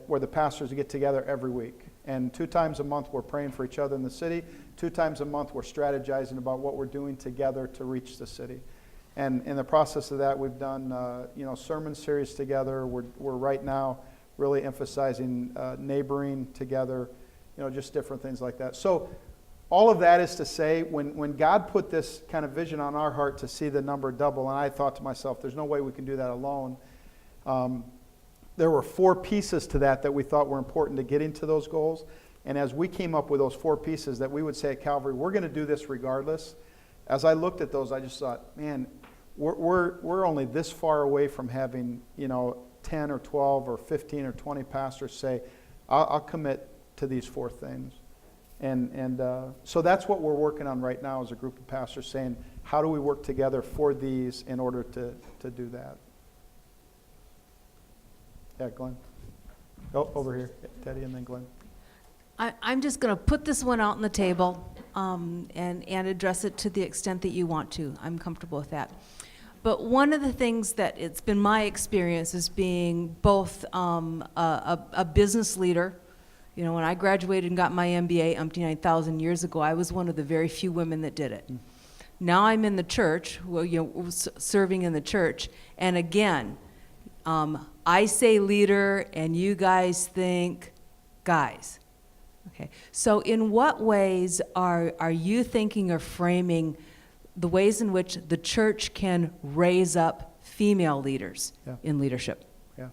where the pastors get together every week. And 2 times a month we're praying for each other in the city. 2 times a month we're strategizing about what we're doing together to reach the city. And in the process of that, we've done sermon series together. We're right now really emphasizing neighboring together, just different things like that. So all of that is to say, when God put this kind of vision on our heart to see the number double, and I thought to myself, there's no way we can do that alone. There were 4 pieces to that we thought were important to getting to those goals. And as we came up with those 4 pieces that we would say at Calvary, we're going to do this regardless. As I looked at those, I just thought, man, we're only this far away from having 10 or 12 or 15 or 20 pastors say, I'll commit to these 4 things. And so that's what we're working on right now as a group of pastors, saying, how do we work together for these in order to do that? Yeah, Glenn. Oh, over here. Yeah, Teddy, and then Glenn. I'm just going to put this one out on the table and address it to the extent that you want to. I'm comfortable with that. But one of the things that it's been my experience is being both a business leader. When I graduated and got my MBA 9,000 years ago, I was one of the very few women that did it. Now I'm in the church, serving in the church, and again, I say leader, and you guys think guys. Okay. So in what ways are you thinking or framing the ways in which the church can raise up female leaders in leadership? Yeah.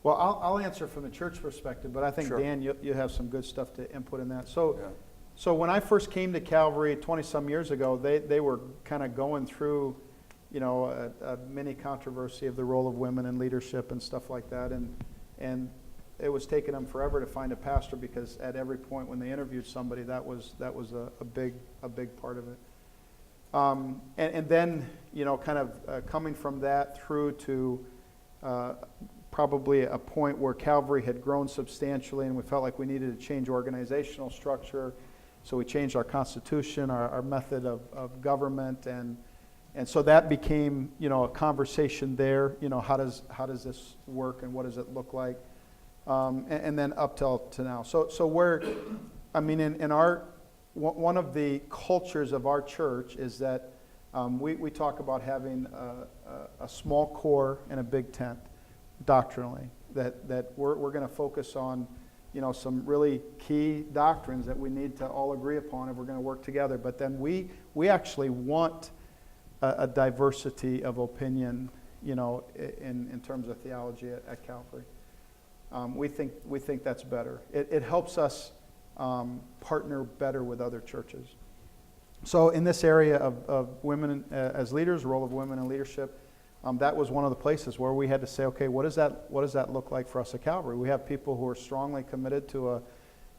Well, I'll answer from the church perspective, but I think, sure, Dan, you have some good stuff to input in that. So when I first came to Calvary 20-some years ago, they were kind of going through, a mini controversy of the role of women in leadership and stuff like that, and it was taking them forever to find a pastor, because at every point when they interviewed somebody, that was a big part of it. And then, kind of coming from that through to probably a point where Calvary had grown substantially, and we felt like we needed to change organizational structure. So we changed our constitution, our method of government, and so that became, a conversation there. How does this work, and what does it look like? And then up to now. So we're, in our, one of the cultures of our church is that we talk about having a small core and a big tent, doctrinally. that we're going to focus on, some really key doctrines that we need to all agree upon if we're going to work together. But then we actually want a diversity of opinion, in terms of theology at Calvary. We think that's better. It helps us partner better with other churches. So in this area of women as leaders, role of women in leadership, that was one of the places where we had to say, okay, what does that look like for us at Calvary? We have people who are strongly committed to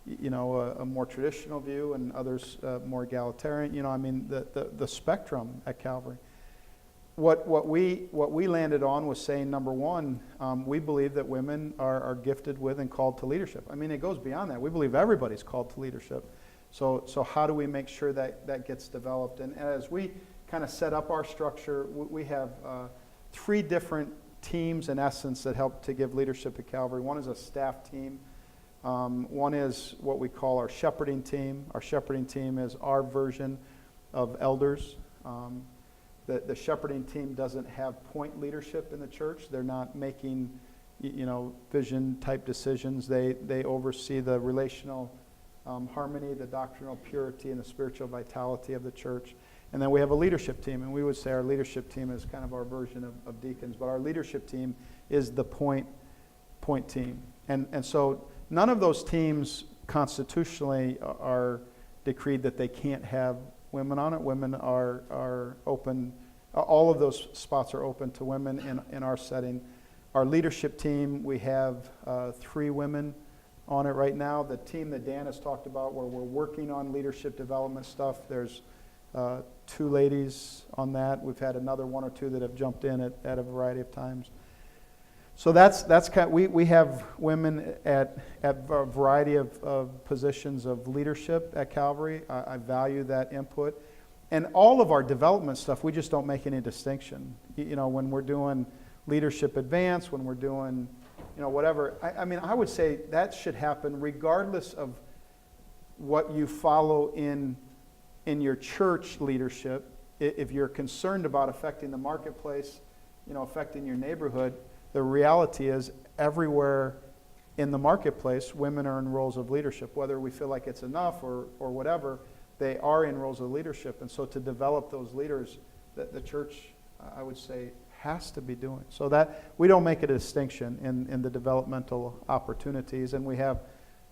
a more traditional view, and others more egalitarian. The spectrum at Calvary. What we landed on was saying, number one, we believe that women are gifted with and called to leadership. It goes beyond that. We believe everybody's called to leadership. So how do we make sure that gets developed? And as we kind of set up our structure, we have 3 different teams, in essence, that help to give leadership at Calvary. One is a staff team. One is what we call our shepherding team. Our shepherding team is our version of elders. The shepherding team doesn't have point leadership in the church. They're not making, vision-type decisions. They oversee the relational harmony, the doctrinal purity, and the spiritual vitality of the church. And then we have a leadership team, and we would say our leadership team is kind of our version of deacons, but our leadership team is the point team. And so none of those teams constitutionally are decreed that they can't have women on it. Women are open. All of those spots are open to women in our setting. Our leadership team, we have 3 women on it right now. The team that Dan has talked about, where we're working on leadership development stuff, there's 2 ladies on that. We've had another 1 or 2 that have jumped in at a variety of times. So that's kind of, we have women at a variety of positions of leadership at Calvary. I value that input. And all of our development stuff, we just don't make any distinction. When we're doing leadership advance, when we're doing, whatever. I would say that should happen regardless of what you follow in your church leadership. If you're concerned about affecting the marketplace, affecting your neighborhood, the reality is everywhere in the marketplace, women are in roles of leadership. Whether we feel like it's enough or whatever, they are in roles of leadership. And so to develop those leaders, the church, I would say, has to be doing. So that we don't make a distinction in the developmental opportunities, and we have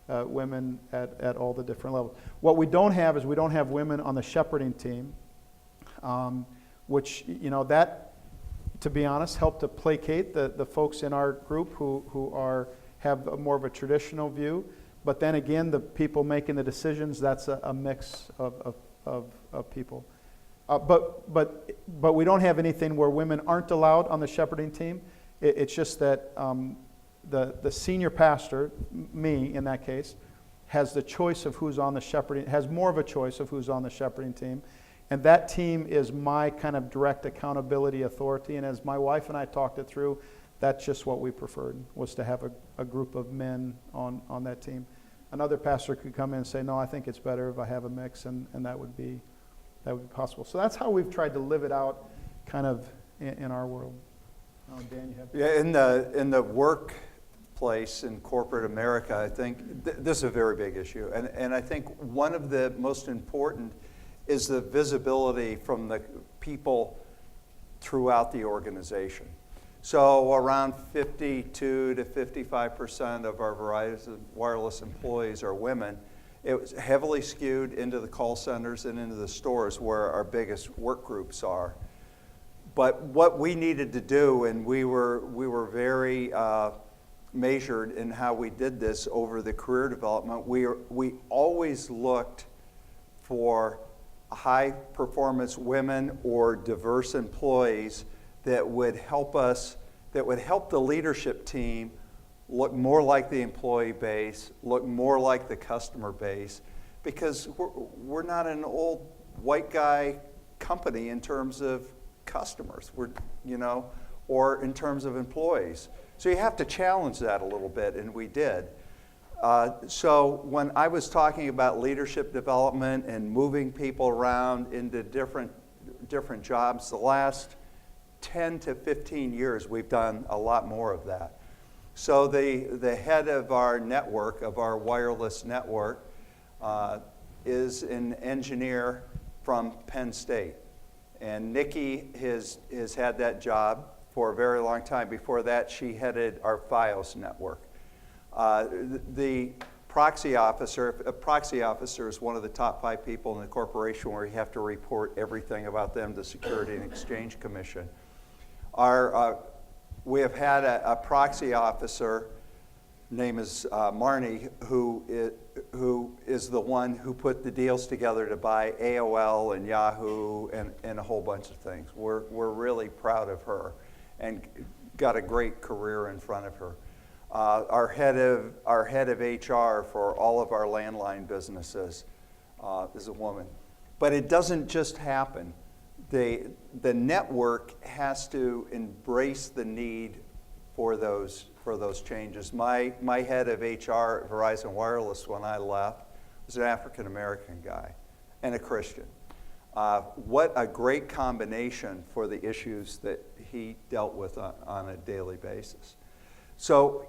women at all the different levels. What we don't have is we don't have women on the shepherding team, which, that, to be honest, helped to placate the folks in our group who have more of a traditional view. But then again, the people making the decisions, that's a mix of people. But we don't have anything where women aren't allowed on the shepherding team. It's just that the senior pastor, me in that case, has the choice of who's on the shepherding, has more of a choice of who's on the shepherding team. And that team is my kind of direct accountability authority. And as my wife and I talked it through, that's just what we preferred, was to have a group of men on that team. Another pastor could come in and say, no, I think it's better if I have a mix, and that would be possible. So that's how we've tried to live it out kind of in our world. Dan, you have... Yeah, in the workplace in corporate America, I think this is a very big issue. And I think one of the most important is the visibility from the people throughout the organization. So around 52 to 55% of our Verizon Wireless employees are women. It was heavily skewed into the call centers and into the stores where our biggest work groups are. But what we needed to do, and we were very measured in how we did this over the career development, we always looked for high performance women or diverse employees that would help us, that would help the leadership team look more like the employee base, look more like the customer base, because we're not an old white guy company in terms of customers, or in terms of employees. So you have to challenge that a little bit, and we did. So when I was talking about leadership development and moving people around into different jobs, the last 10 to 15 years, we've done a lot more of that. So the head of our network, of our wireless network, is an engineer from Penn State. And Nikki has had that job for a very long time. Before that, she headed our FiOS network. The proxy officer, a proxy officer is one of the top 5 people in the corporation where you have to report everything about them to the Security and Exchange Commission. We have had a proxy officer, name is Marnie, who is the one who put the deals together to buy AOL and Yahoo and a whole bunch of things. We're really proud of her and got a great career in front of her. Our head of HR for all of our landline businesses is a woman. But it doesn't just happen. The network has to embrace the need for those changes. My head of HR at Verizon Wireless when I left was an African American guy and a Christian. What a great combination for the issues that he dealt with on a daily basis. So,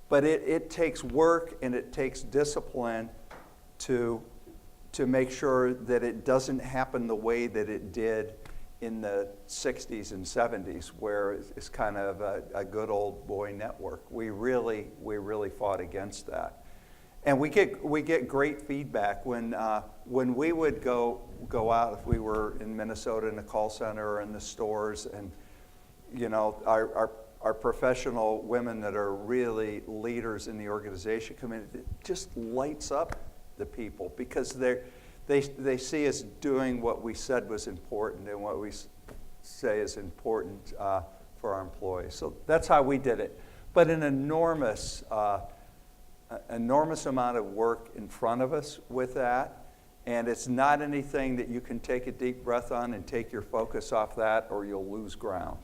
but it takes work and it takes discipline to make sure that it doesn't happen the way that it did in the 60s and 70s, where it's kind of a good old boy network. We really fought against that. And we get great feedback when we would go out, if we were in Minnesota in the call center or in the stores, and our professional women that are really leaders in the organization come in, it just lights up the people because they see us doing what we said was important and what we say is important for our employees. So that's how we did it. But an enormous amount of work in front of us with that, and it's not anything that you can take a deep breath on and take your focus off that, or you'll lose ground.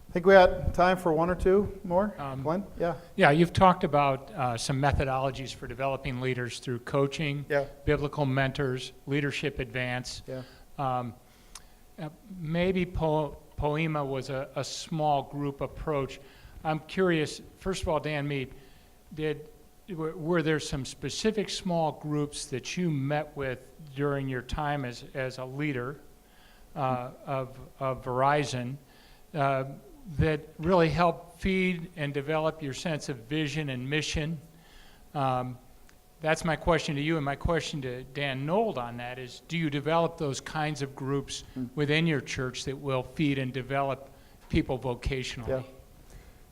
I think we had time for one or two more. Glenn? Yeah. Yeah, you've talked about some methodologies for developing leaders through coaching, Yeah. biblical mentors, leadership advance. Yeah. Maybe Poema was a small group approach. I'm curious, first of all, Dan Mead, were there some specific small groups that you met with during your time as a leader of Verizon that really helped feed and develop your sense of vision and mission? That's my question to you, and my question to Dan Nold on that is, do you develop those kinds of groups within your church that will feed and develop people vocationally? Yeah.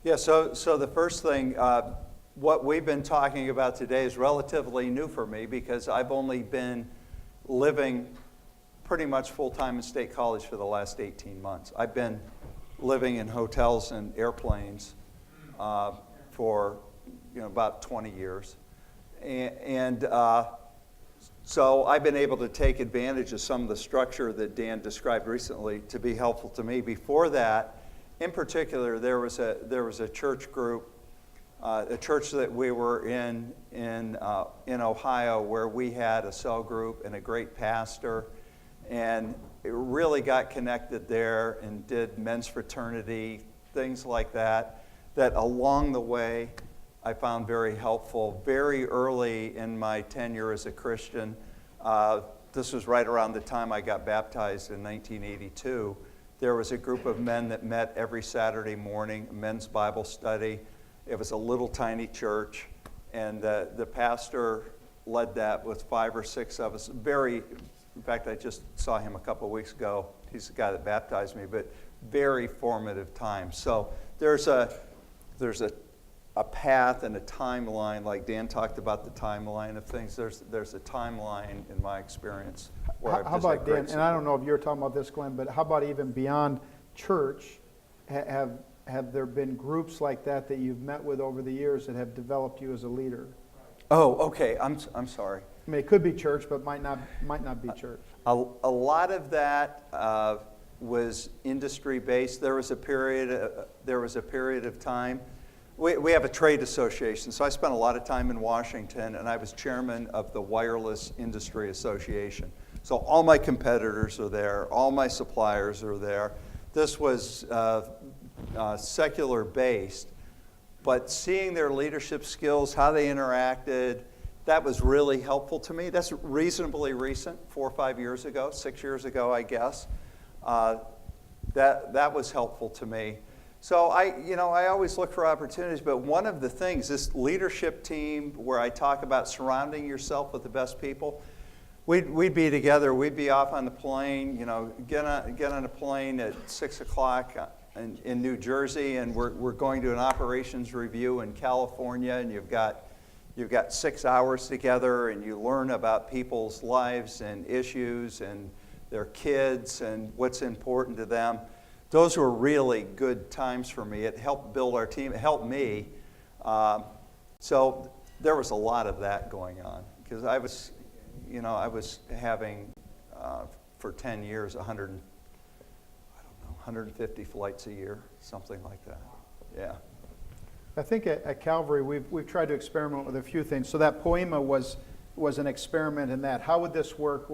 Yeah, so the first thing, what we've been talking about today is relatively new for me because I've only been living pretty much full-time in State College for the last 18 months. I've been living in hotels and airplanes for about 20 years. And so I've been able to take advantage of some of the structure that Dan described recently to be helpful to me. Before that, in particular, there was a church group, a church that we were in Ohio, where we had a cell group and a great pastor, and it really got connected there and did men's fraternity, things like that, that along the way I found very helpful. Very early in my tenure as a Christian, this was right around the time I got baptized in 1982, there was a group of men that met every Saturday morning, men's Bible study. It was a little tiny church, and the pastor led that with 5 or 6 of us. In fact, I just saw him a couple of weeks ago. He's the guy that baptized me, but very formative time. So there's a path and a timeline, like Dan talked about the timeline of things. There's a timeline in my experience. How about, Dan, and I don't know if you're talking about this, Glenn, but how about even beyond church? Have there been groups like that you've met with over the years that have developed you as a leader? Oh, okay. I'm sorry. I mean, it could be church, but might not be church. A lot of that was industry-based. There was a period of time. We have a trade association, so I spent a lot of time in Washington, and I was chairman of the Wireless Industry Association. So all my competitors are there, all my suppliers are there. This was secular based, but seeing their leadership skills, how they interacted, that was really helpful to me. That's reasonably recent, 4 or 5 years ago, 6 years ago, I guess. That was helpful to me. So I always look for opportunities, but one of the things, this leadership team where I talk about surrounding yourself with the best people, we'd be together, we'd be off on the plane, get on a plane at 6 o'clock in New Jersey, and we're going to an operations review in California, and you've got 6 hours together, and you learn about people's lives and issues and their kids and what's important to them. Those were really good times for me. It helped build our team. It helped me. So there was a lot of that going on because I was having for 10 years 150 flights a year, something like that. Yeah. I think at Calvary we've tried to experiment with a few things. So that poema was an experiment in that. How would this work?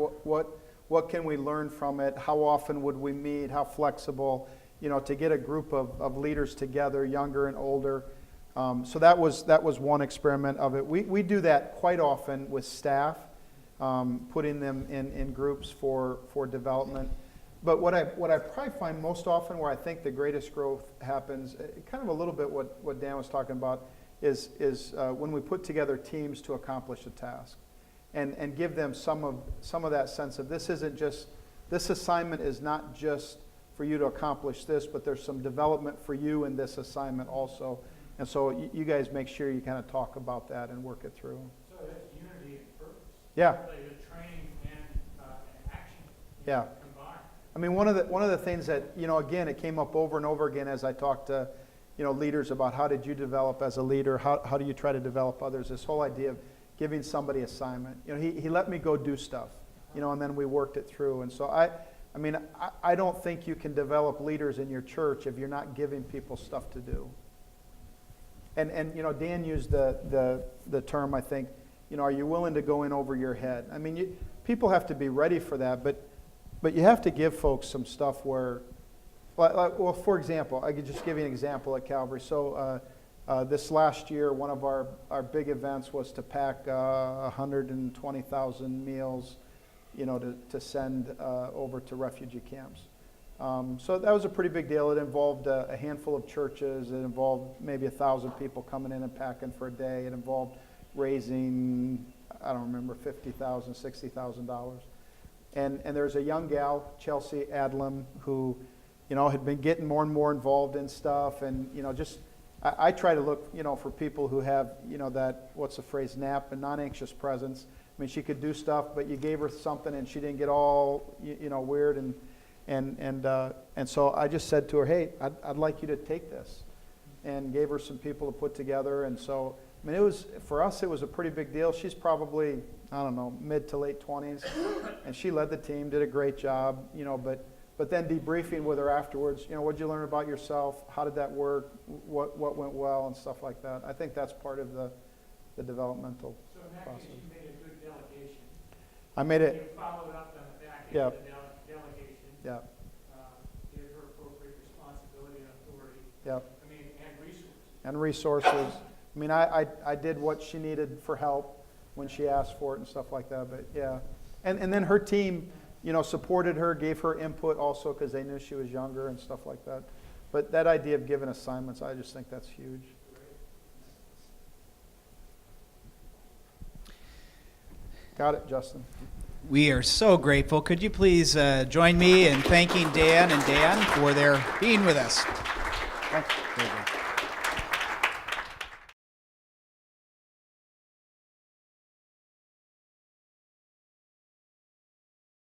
What can we learn from it? How often would we meet? How flexible? To get a group of leaders together, younger and older. So that was one experiment of it. We do that quite often with staff, putting them in groups for development. But what I probably find most often where I think the greatest growth happens, kind of a little bit what Dan was talking about, is when we put together teams to accomplish a task, and give them some of that sense of this assignment is not just for you to accomplish this, but there's some development for you in this assignment also. And so you guys make sure you kind of talk about that and work it through. So that's unity and purpose. Yeah. Really the training and action. Yeah. Combined. I mean, one of the things that, again, it came up over and over again as I talked to, leaders about how did you develop as a leader? How do you try to develop others? This whole idea of giving somebody assignment. He let me go do stuff, and then we worked it through. And so I don't think you can develop leaders in your church if you're not giving people stuff to do. And Dan used the term, I think, are you willing to go in over your head? I mean, people have to be ready for that, but you have to give folks some stuff where, well, for example, I could just give you an example at Calvary. So this last year, one of our big events was to pack 120,000 meals, to send over to refugee camps. So that was a pretty big deal. It involved a handful of churches. It involved maybe 1,000 people coming in and packing for a day. It involved raising, I don't remember, $50,000, $60,000. And there's a young gal, Chelsea Adlam, who, had been getting more and more involved in stuff. And, I try to look, for people who have, that, what's the phrase, NAP, a non-anxious presence. I mean, she could do stuff, but you gave her something and she didn't get all, weird. And so I just said to her, hey, I'd like you to take this, and gave her some people to put together. And so, I mean, for us, it was a pretty big deal. She's probably, I don't know, mid to late 20s, and she led the team, did a great job, but then debriefing with her afterwards, what'd you learn about yourself? How did that work? What went well and stuff like that. I think that's part of the developmental process. So in that case, you made a good delegation. I made it. You followed up on the back end Yeah. of the delegation. Yeah. Gave her appropriate responsibility and authority. Yeah. I mean, and resources. And resources. I mean, I did what she needed for help when she asked for it and stuff like that. But yeah, and then her team, supported her, gave her input also because they knew she was younger and stuff like that. But that idea of giving assignments, I just think that's huge. Got it, Justin. We are so grateful. Could you please join me in thanking Dan and Dan for their being with us? Thanks.